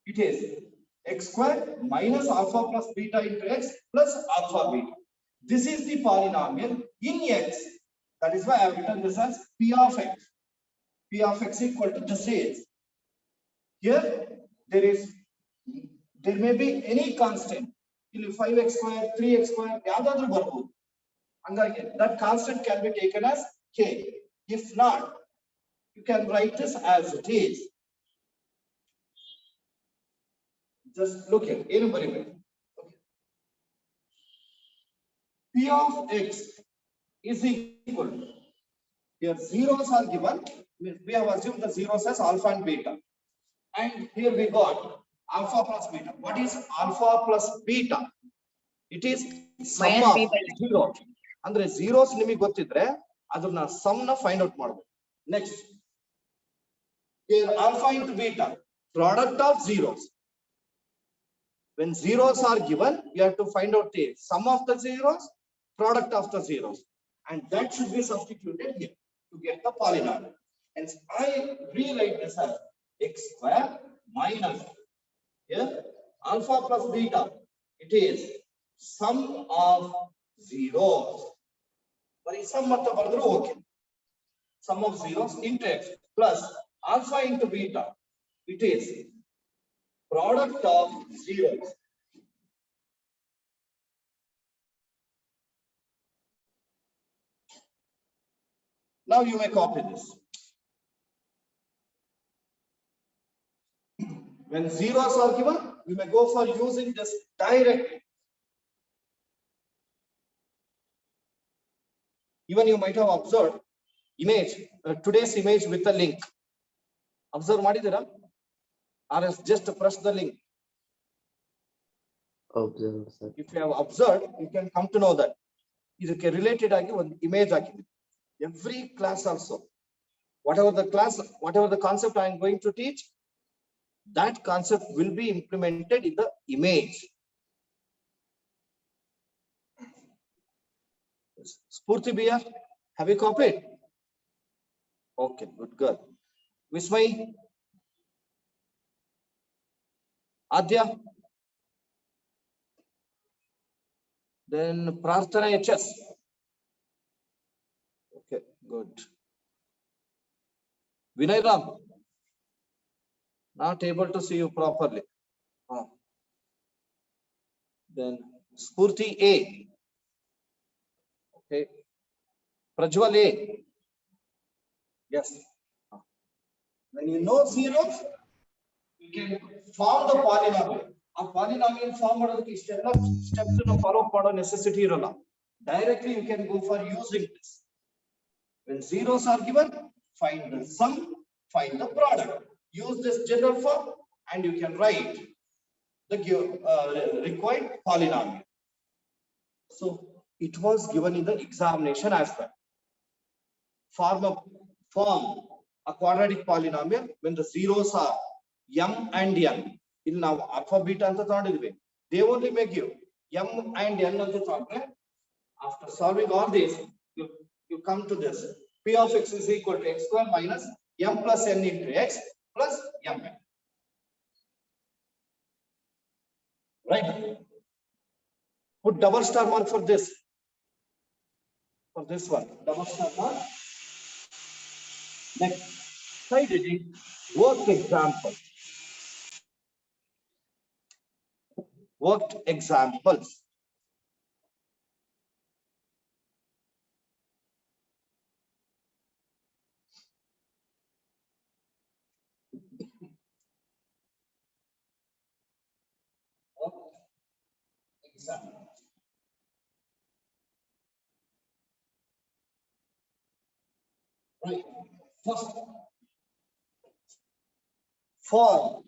It is x squared minus alpha plus beta into x plus alpha beta. This is the polynomial in x. That is why I have written this as P of x. P of x equal to this is. Here, there may be any constant. 5x squared, 3x squared, that constant can be taken as k. If not, you can write this as it is. Just look at it. P of x is equal to, here zeros are given. We have assumed the zeros as alpha and beta. And here we got alpha plus beta. What is alpha plus beta? It is sum Minus of b by zero. Andre zeros nimige gottidre adurna sum na find out madಬೇಕು. Next, here alpha into beta, product of zeros. When zeros are given, you have to find out the sum of the zeros, product of the zeros, and that should be substituted here to get the polynomial. Hence, I rewrite this as x square minus here alpha plus beta. It is sum of zeros. But sum okay. Sum of zeros into x plus alpha into beta. It is product of zeros. Now you may copy this. When zeros are given, you may go for using this directly. Even you might have observed image, today's image with the link. Observe madidira? Or else just press the link. Observe, sir. If you have observed, you can come to know that. Idಕ್ಕೆ related ಆಗಿ ಒಂದು image ಹಾಕಿದೆ. Every class also, whatever the concept I am going to teach, that concept will be implemented in the image. Spurti Bia, have you copied? Okay, good girl. Vismay, Adya, then Prarthana HS. Okay, good. Vinay Ram, not able to see you properly. Then Spurti A. Okay. Prajwal A. Yes. When you know zeros, you can form the polynomial. A polynomial form steps to follow up necessity. Directly you can go for using this. When zeros are given, find the sum, find the product. use this general form and you can write the required polynomial. So it was given in the examination as well. Form a quadratic polynomial when the zeros are m and n. In now alpha beta anta tagondidve. They only may give m and n anta tagondre. After solving all this, you come to this. P of x is equal to x square minus m plus n into x plus mn. Right? Put double star mark for this. For this one, double star mark. Next, side heading, worked example. Worked examples. Example. Right. First, for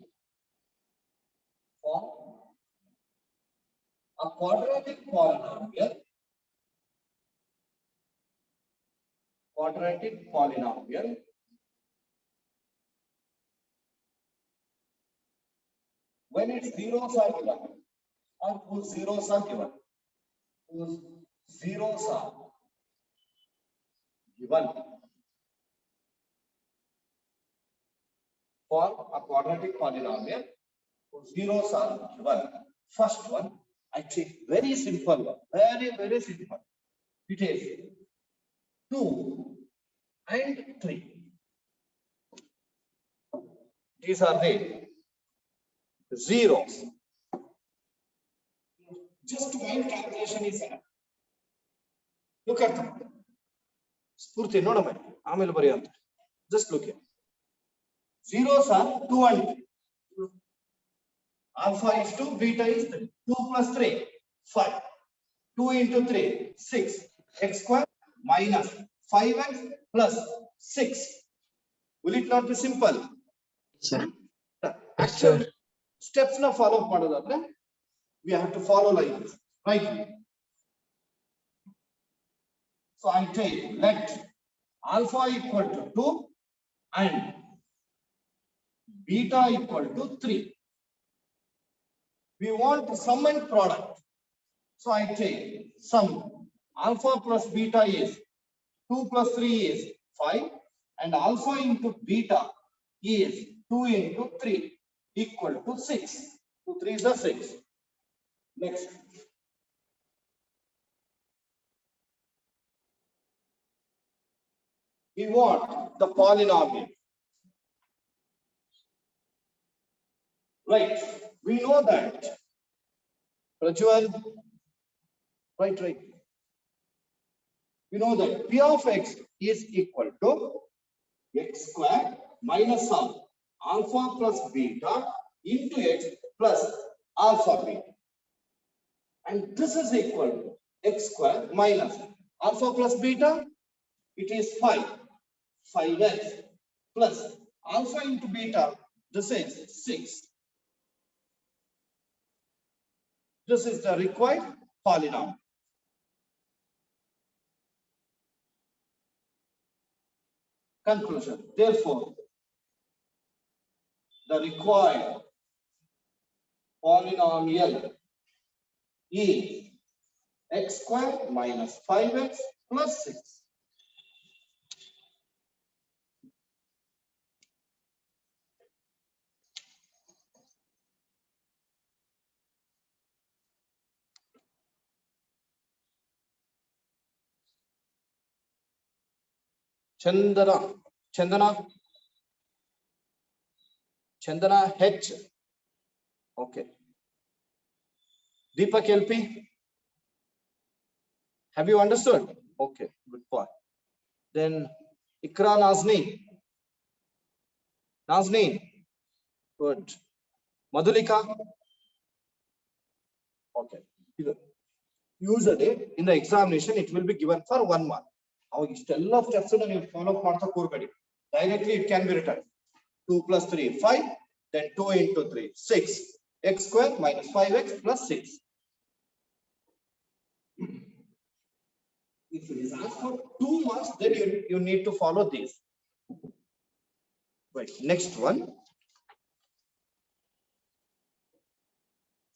a quadratic polynomial, when its zeros are given, or whose zeros are given, for a quadratic polynomial, whose zeros are given. First one, I take very simple one, very simple. It is 2 and 3. These are the zeros. Just one calculation is enough. Look at them. Spurti, no, no, just look here. Zeros are 2 and 3. Alpha is 2, beta is 3. 2 plus 3, 5. 2 into 3, 6. X square minus 5x plus 6. Will it not be simple? Sir. Actual steps na follow up. We have to follow like this, right? So I take let alpha equal to 2 and beta equal to 3. We want sum and product. So I take sum. Alpha plus beta is 2 plus 3 is 5 and alpha into beta is 2 into 3 equal to 6. 2 3 is 6. Next. We want the polynomial. Right. We know that. Prajwal. Right. We know that P of x is equal to x square minus sum alpha plus beta into x plus alpha beta. And this is equal to x square minus alpha plus beta. It is 5x plus alpha into beta. This is 6. This is the required polynomial. Conclusion. Therefore, the required polynomial is x square minus 5x plus 6. Chandana H. Okay. Deepak LP. Have you understood? Okay, good point. Then Ikra Nazneen. Good. Madhulika. Okay. Usually in the examination it will be given for 1 mark. Now, steps you follow directly it can be written. 2 plus 3, 5. Then 2 into 3, 6. X square minus 5x plus 6. If it is asked for 2 marks, then you need to follow this. Right, next one.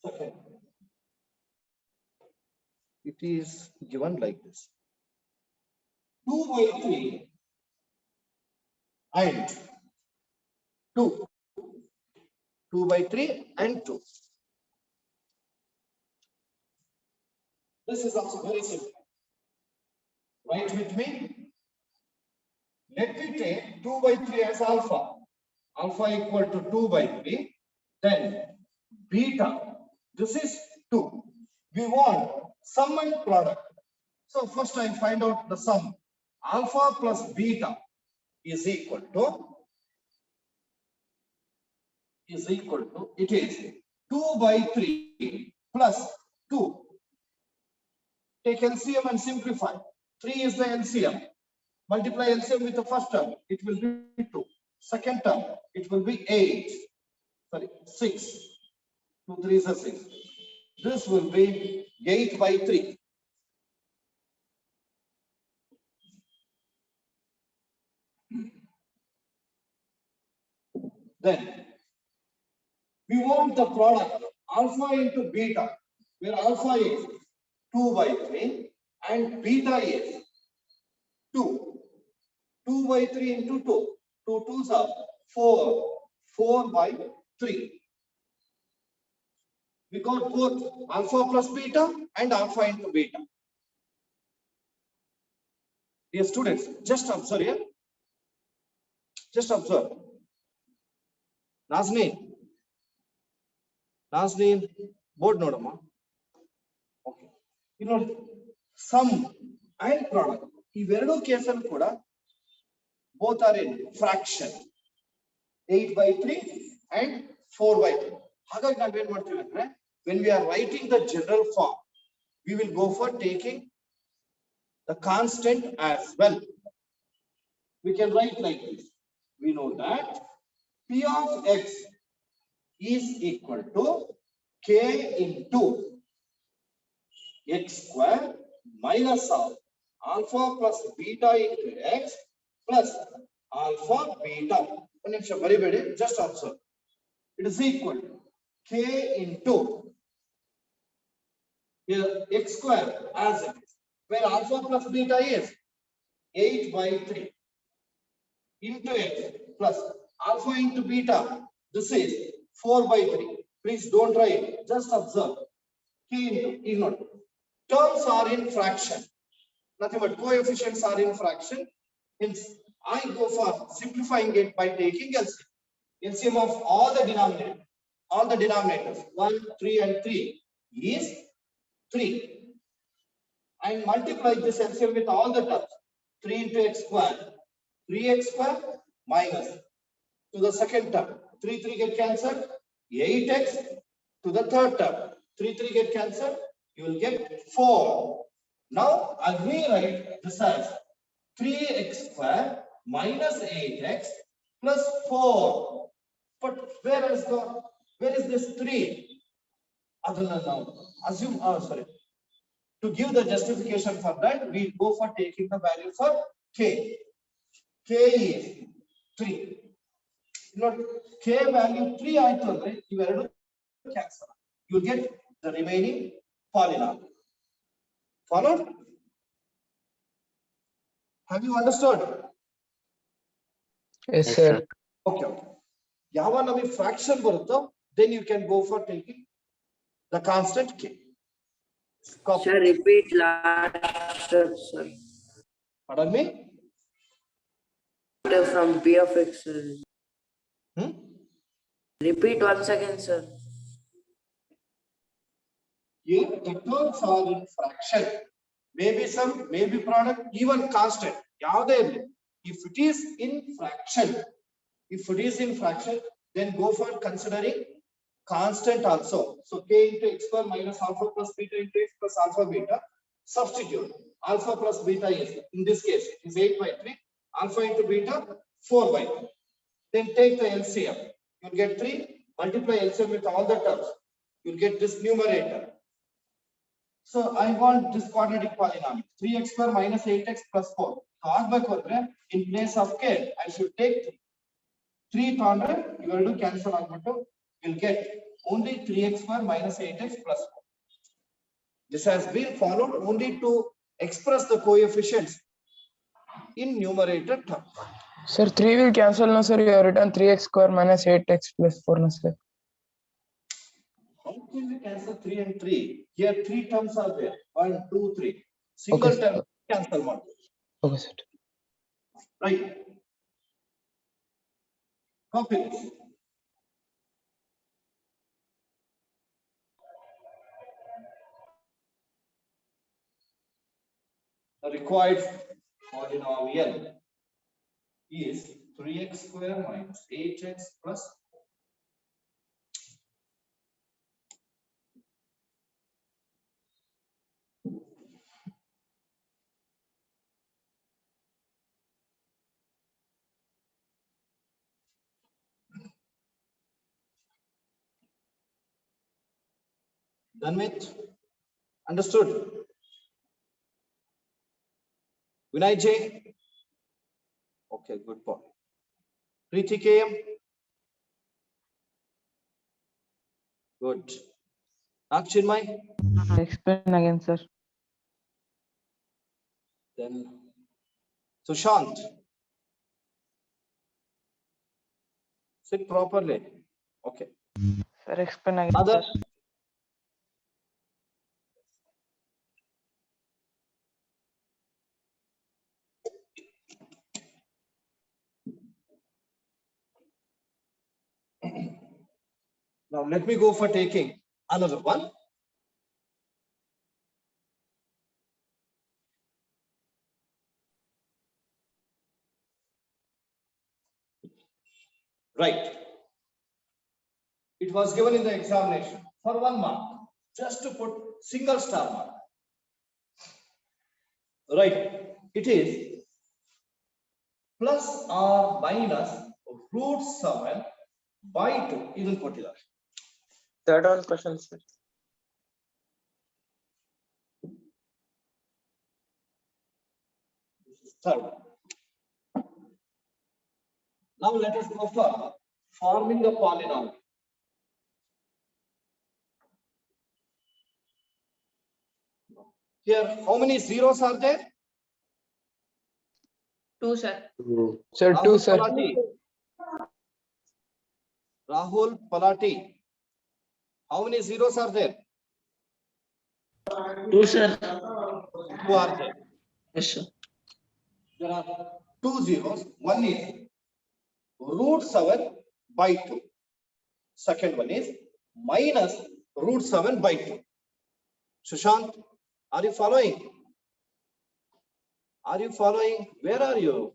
Okay. It is given like this. 2 by 3 and 2. 2 by 3 and 2. This is also very simple. Write with me. Let me take 2 by 3 as alpha. Alpha equal to 2 by 3. Then beta. This is 2. We want sum and product. So first I find out the sum. Alpha plus beta is equal to, it is 2 by 3 plus 2. Take LCM and simplify. 3 is the LCM. Multiply LCM with the first term. It will be 2. Second term, it will be 8. Sorry, 6. 2 3s are 6. This will be 8 by 3. Then we want the product alpha into beta, where alpha is 2 by 3 and beta is 2. 2 by 3 into 2. 2 2s are 4. 4 by 3. We got both alpha plus beta and alpha into beta. Dear students, just observe here. Just observe. Nazneen, board nodama. Okay. You know, sum and product. Iverado cases kuda both are in fraction. 8 by 3 and 4 by 3. Hagagi navu ಏನು ಮಾಡ್ತೀವಿ ಅಂದ್ರೆ, when we are writing the general form, we will go for taking the constant as well. We can write like this. We know that P of x is equal to k into x square minus of alpha plus beta into x plus alpha beta. Just observe. It is equal to k into here x square as it is, where alpha plus beta is 8 by 3 into x plus alpha into beta. This is 4 by 3. Please don't write, just observe. K into, ignore. Terms are in fraction. Nothing but coefficients are in fraction. Hence, I go for simplifying it by taking LCM. LCM of all the denominators, 1, 3 and 3 is 3. And multiply this LCM with all the terms. 3 into x square, 3x square minus to the second term. 3 3 get cancelled. 8x to the third term. 3 3 get cancelled. You will get 4. Now again write this as 3x square minus 8x plus 4. But where is this 3? Other than now, assume, to give the justification for that, we go for taking the value for k. K is 3. Not k value 3 right? You will cancel. You will get the remaining polynomial. Followed? Have you understood? Yes, sir. Okay. Yavan navi fraction barutto, then you can go for taking the constant k. Copy. Sir, repeat last step, sir. Pardon me? From P of x. Repeat once again, sir. Here the terms are in fraction. Maybe sum, maybe product, even constant. If it is in fraction, then go for considering constant also. So k into x square minus alpha plus beta into x plus alpha beta. Substitute. Alpha plus beta is, in this case, is 8 by 3. Alpha into beta, 4 by 3. Then take the LCM. You'll get 3, multiply LCM with all the terms. You'll get this numerator. So I want this quadratic polynomial. 3x square minus 8x plus 4. In place of k, I should take 3 tonder, you will do cancel on you'll get only 3x square minus 8x plus 4. This has been followed only to express the coefficients in numerator term. Sir, 3 will cancel, no sir. You have written 3x square minus 8x plus 4, no sir. How can we cancel 3 and 3? Here 3 terms are there. 1, 2, 3. Single Okay, term cancel one. Okay, sir. Right. Copy this. The required polynomial is 3x square minus 8x plus 4. Done with? Understood? Vinay J? Okay, good point. Preeti KM? Good. Akchinmay? Explain again, sir. Then Sushant? Sit properly. Okay. Sir, explain again, Other? sir. Now let me go for taking another one. Right. It was given in the examination for 1 mark, just to put single star mark. Right. It is plus or minus root 7 by 2. Even put it. Third one question, sir. Third. Now let us go for forming the polynomial. Here, how many zeros are there? 2, sir. Sir, 2, sir. Palati. Rahul Palati. How many zeros are there? 2, sir. 2 are there. Yes, sir. There are 2 zeros. One is root 7 by 2. Second one is minus root 7 by 2. Sushant, are you following? Are you following? Where are you?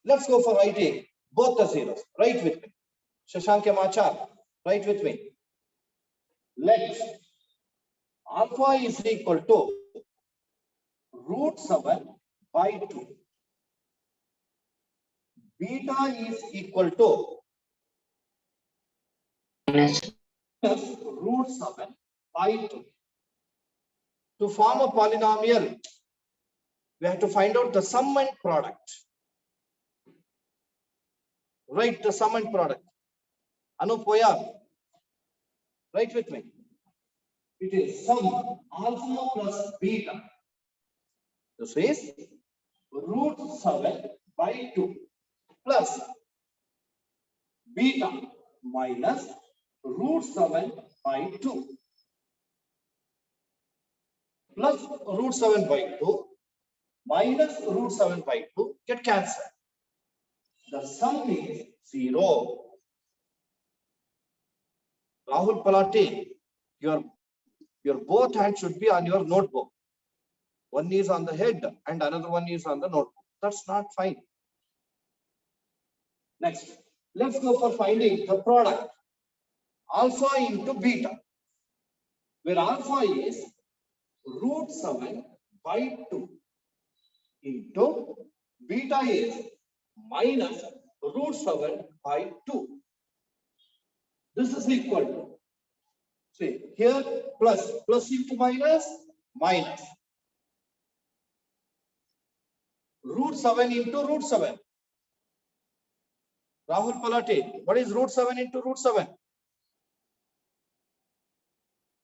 Let's go for writing both the zeros. Write with me. Shashank Machar, write with me. Let alpha is equal to root 7 by 2. Beta is equal to Minus. root 7 by 2. To form a polynomial, we have to find out the sum and product. Write the sum and product. Anup Poyar, write with me. It is sum alpha plus beta. This is root 7 by 2 plus beta minus root 7 by 2 plus root 7 by 2 minus root 7 by 2 get cancelled. The sum is 0. Rahul Palati, your both hands should be on your notebook. One is on the head and another one is on the notebook. That's not fine. Next, let's go for finding the product. Alpha into beta, where alpha is root 7 by 2 into beta is minus root 7 by 2. This is equal to, see here, plus into minus, minus. Root 7 into root 7. Rahul Palate, what is root 7 into root 7?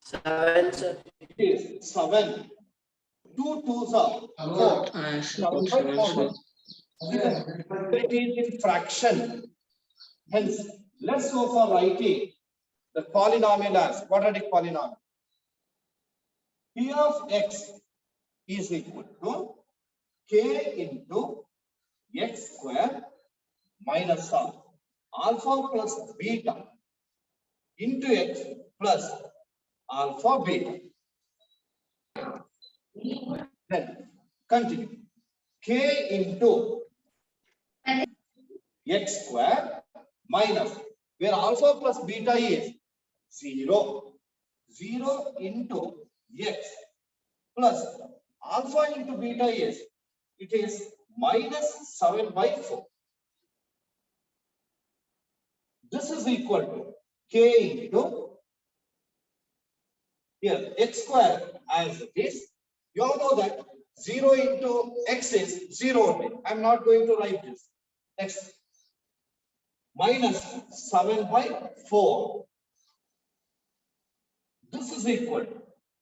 7, sir. It is 7. 2 2s are 4. 7 by 4. It is in fraction. Hence, let's go for writing the polynomial as quadratic polynomial. P of x is equal to k into x square minus alpha plus beta into x plus alpha beta. Then continue. K into x square minus, where alpha plus beta is 0. 0 into x plus alpha into beta is, it is minus 7 by 4. This is equal to k into, here x square as it is. You all know that 0 into x is 0 only. I'm not going to write this. X minus 7 by 4. This is equal to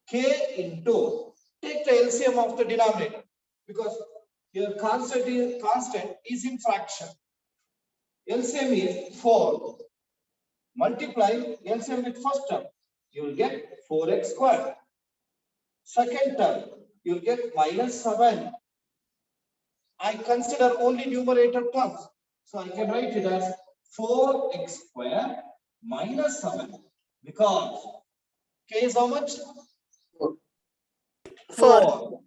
k into, take the LCM of the denominator, because here constant is in fraction. LCM is 4. Multiply LCM with first term, you will get 4x square. Second term, you will get minus 7. I consider only numerator terms, so I can write it as 4x square minus 7, because k is how much? 4.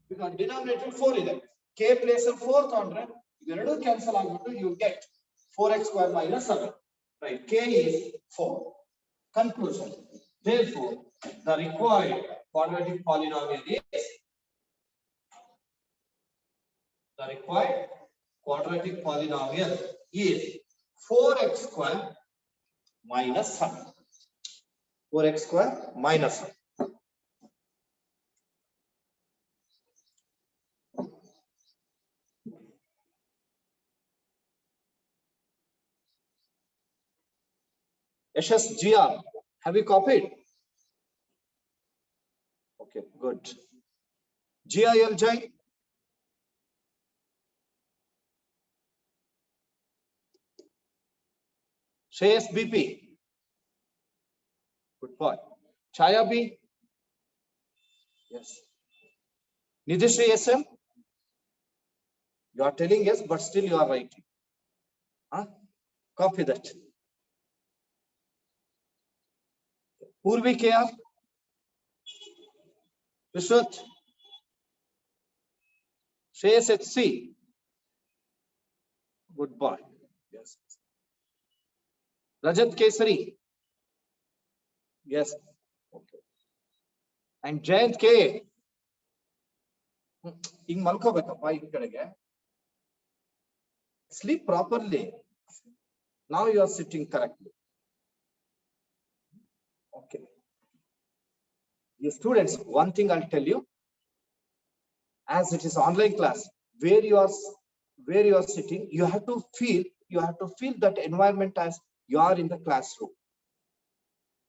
Because denominator 4 is there. K place a 4th order. You cancel out, you get 4x square minus 7. Right, k is 4. Conclusion. Therefore, the required quadratic polynomial is, the required quadratic polynomial is 4x square minus 7. 4x square minus 7. SSGR, have you copied? Okay, good. GILJ? Shreyas BP? Good boy. Chaya B? Yes. Nidhishri SM? You are telling yes, but still you are writing. Huh? Copy that. Purvi KR? Vishwat? Shreyas HC? Good boy. Yes. Rajat Kesari? Yes. Okay. And Jayant K? Ing malkobekappa ee kadege. Sleep properly. Now you are sitting correctly. Okay. You students, one thing I'll tell you, as it is online class, where you are sitting, you have to feel that environment as you are in the classroom.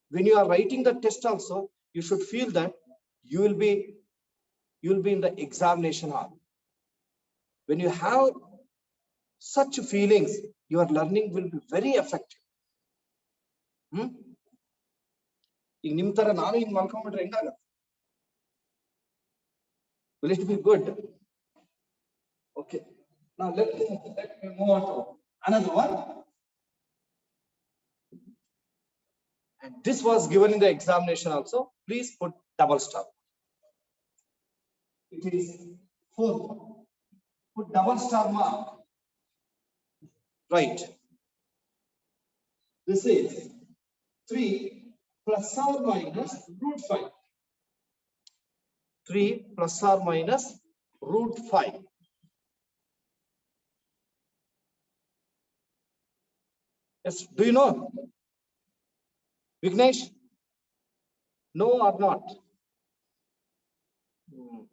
When you are writing the test also, you should feel that you will be in the examination hall. When you have such feelings, your learning will be very effective. Will it be good? Okay. Now let me move on to another one. And this was given in the examination also. Please put double star. It is 4. Put double star mark. Right. This is 3 plus or minus root 5. 3 plus or minus root 5. Yes, do you know? Vignesh? No or not?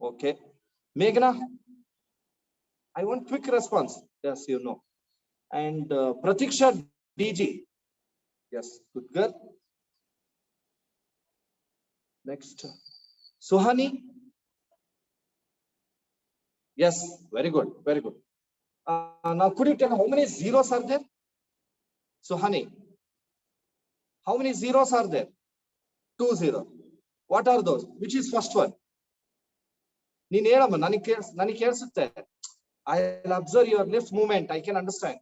Okay. Meghna? I want quick response. Yes, you know. And Pratiksha DG. Yes, good girl. Next. Suhani? Yes, very good, very good. Now, could you tell how many zeros are there? Suhani, how many zeros are there? 2 0. What are those? Which is first one? I'll observe your lips movement. I can understand.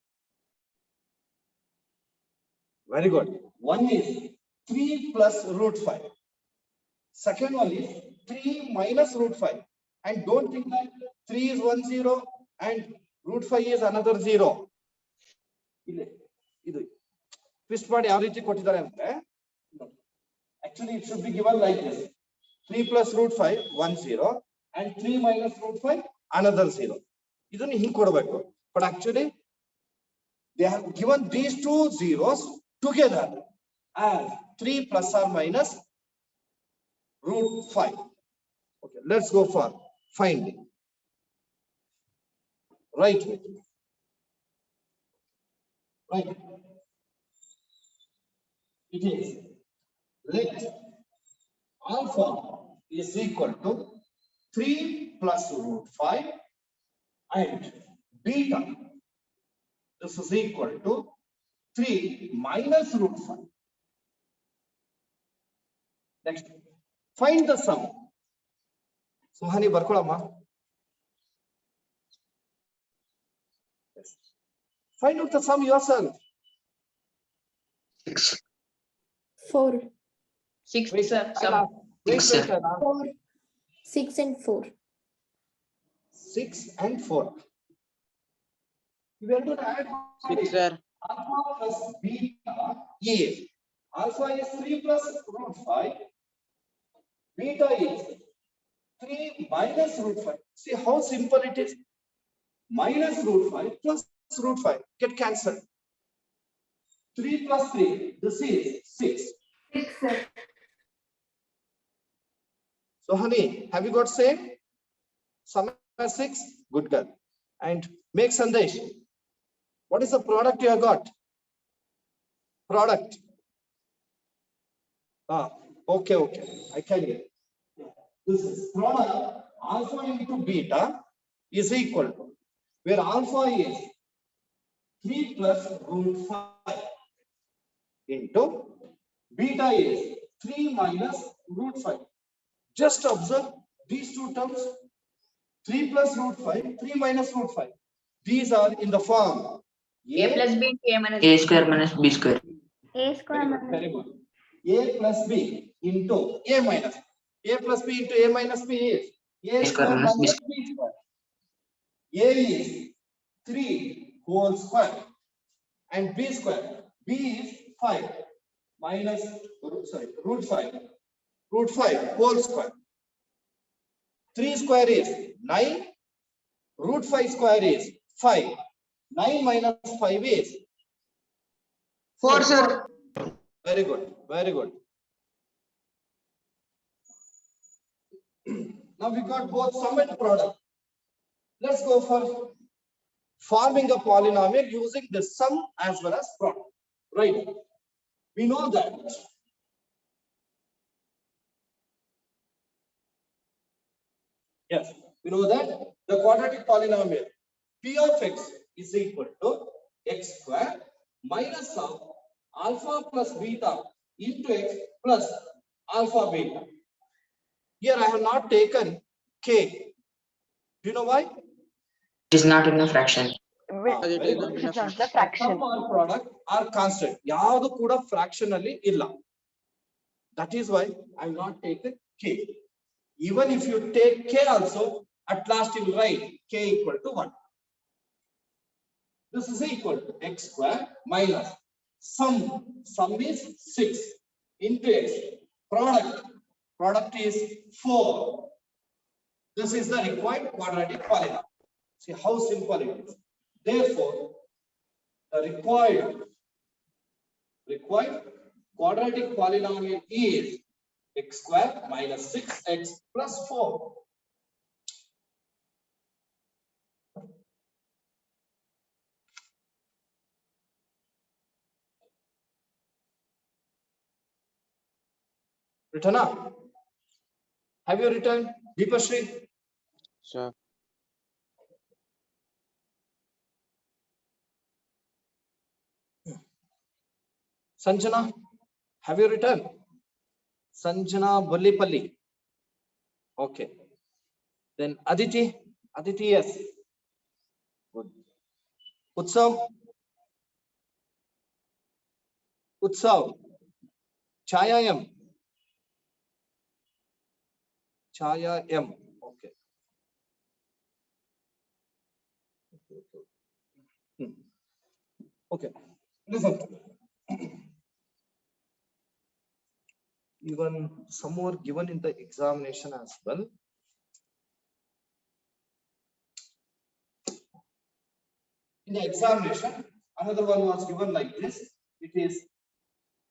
Very good. One is 3 plus root 5. Second one is 3 minus root 5. And don't think that 3 is 1 0 and root 5 is another 0. Twist ಮಾಡಿ ಯಾವ ರೀತಿ ಕೊಟ್ಟಿದ್ದಾರೆ ಅಂದ್ರೆ actually it should be given like this: 3 plus root 5 1 0 and 3 minus root 5 another 0. ಇದನ್ನು ಹಿಂಗೆ ಕೊಡಬೇಕು. But actually they have given these two zeros together as 3 plus or minus root 5. Okay, let's go for finding. Right. It is, let alpha is equal to 3 plus root 5 and beta, this is equal to 3 minus root 5. Next, find the sum. Suhani barkolama. Yes. Find out the sum yourself. 4. 6, sir. Wait, 4. 6 and 4. 6 and 4. We are going to add 6, sir. alpha plus beta is, alpha is 3 plus root 5, beta is 3 minus root 5. See how simple it is. Minus root 5 plus root 5 get cancelled. 3 plus 3, this is 6. 6, sir. So honey, have you got same? Sum as 6? Good girl. And make Sandesh. What is the product you have got? Product. Okay. I can hear. This is product alpha into beta is equal to, where alpha is 3 plus root 5 into beta is 3 minus root 5. Just observe these two terms. 3 plus root 5, 3 minus root 5. These are in the form A plus B into A minus A square minus B square. A square minus very good. A plus B into A minus. A plus B into A minus B is A square minus B square. A is 3 whole square and B square. B is 5 minus root 5. Root 5 whole square. 3 square is 9. Root 5 square is 5. 9 minus 5 is 4, sir. very good. Very good. Now we got both sum and product. Let's go for forming a polynomial using the sum as well as product. Right. We know that yes, we know that the quadratic polynomial P of x is equal to x square minus of alpha plus beta into x plus alpha beta. Here I have not taken k. Do you know why? It is not in a fraction. Very good. It's not the fraction. Sum or product are constant. ಯಾವುದು ಕೂಡ fraction ಅಲ್ಲಿ ಇಲ್ಲ. That is why I have not taken k. Even if you take k also, at last you will write k equal to 1. This is equal to x square minus sum is 6 into x. Product is 4. This is the required quadratic polynomial. See how simple it is. Therefore, the required Required quadratic polynomial is x square minus 6x plus 4. Written up. Have you written, Deepashri? Sir. Sanjana, have you written? Sanjana Bullipalli. Okay. Then Aditi, yes. Good. Utsav, Chaya M. Okay. Okay. Listen. Even some more given in the examination as well. In the examination, another one was given like this. It is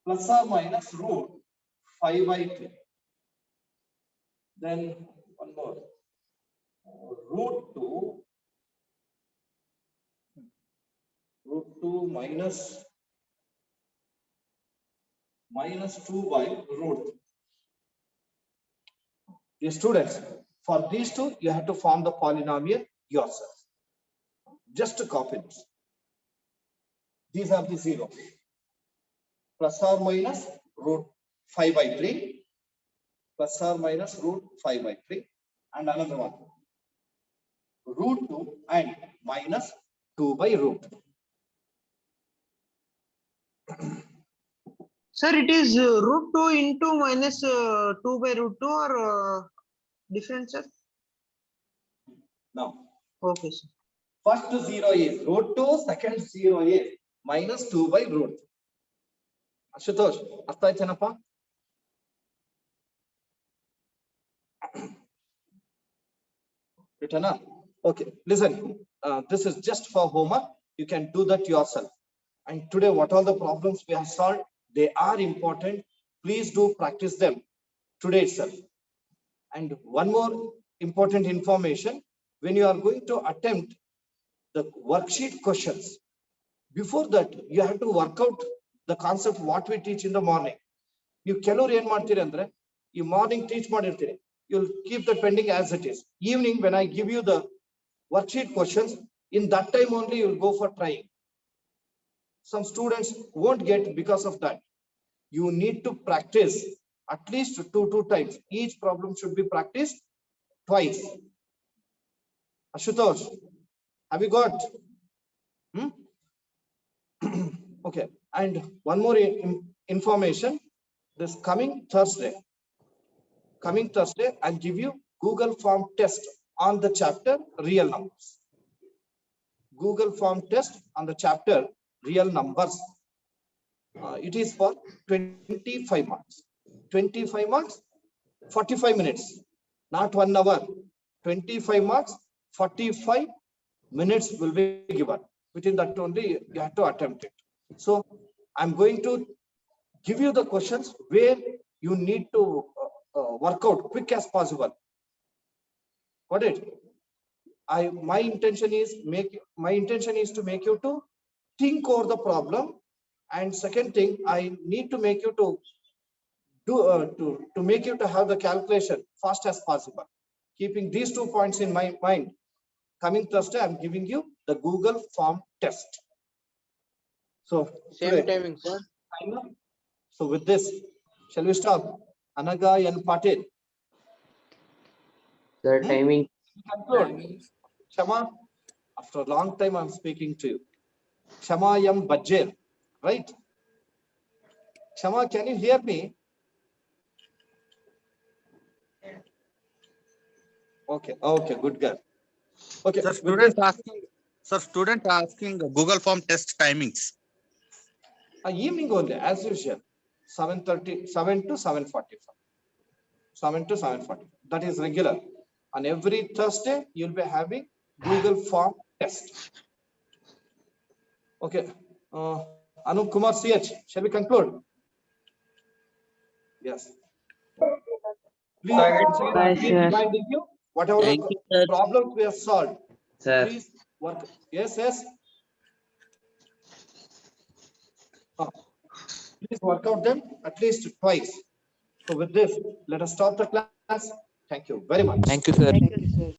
plus or minus root 5 by 3. Then one more. Root 2 minus 2 by root. Dear students, for these two, you have to form the polynomial yourself. Just to copy this. These are the zeros. Plus or minus root 5 by 3. Plus or minus root 5 by 3. And another one. Root 2 and minus 2 by root. Sir, it is root 2 into minus 2 by root 2 or different, sir? Now, Okay, sir. first zero is root 2, second zero is minus 2 by root. Ashutosh, artha aithenappa? Written up? Okay, listen, this is just for homework. You can do that yourself. And today, what all the problems we have solved, they are important. Please do practice them today itself. And one more important information, when you are going to attempt the worksheet questions, before that, you have to work out the concept what we teach in the morning. You ಕೆಲವರು ಏನು ಮಾಡ್ತೀರಿ ಅಂದ್ರೆ ಈ morning teach ಮಾಡಿರ್ತೀರಿ, you'll keep that pending as it is. Evening, when I give you the worksheet questions, in that time only you'll go for trying. Some students won't get because of that. You need to practice at least two times. Each problem should be practiced twice. Ashutosh, have you got? Okay, and one more information. This coming Thursday, I'll give you Google Form test on the chapter real numbers. Google Form test on the chapter real numbers. It is for 25 marks. 25 marks, 45 minutes, not 1 hour. 25 marks, 45 minutes will be given. Within that only you have to attempt it. So I'm going to give you the questions where you need to work out quick as possible. Got it? My intention is to make you to think over the problem. And second thing, I need to make you to do to make you to have the calculation fast as possible. Keeping these 2 points in my mind, coming Thursday, I'm giving you the Google Form test. So Same timing, sir. So with this, shall we stop? Anaga and Patil. The timing. Shama, after a long time, I'm speaking to you. Shama Yam Bajel, right? Shama, can you hear me? Okay, good girl. Okay, Sir, student asking Google Form test timings. Evening only, as usual, 7:30, 7 to 7:45. 7 to 7:40. That is regular. On every Thursday, you'll be having Google Form test. Okay. Anup Kumar CH, shall we conclude? Yes. Please, once again, I keep reminding you, whatever Thank the you, sir. problems we have solved, Sir. please work. Yes, yes. Please work out them at least twice. So with this, let us stop the class. Thank you very much. Thank you, sir. Thank you, sir.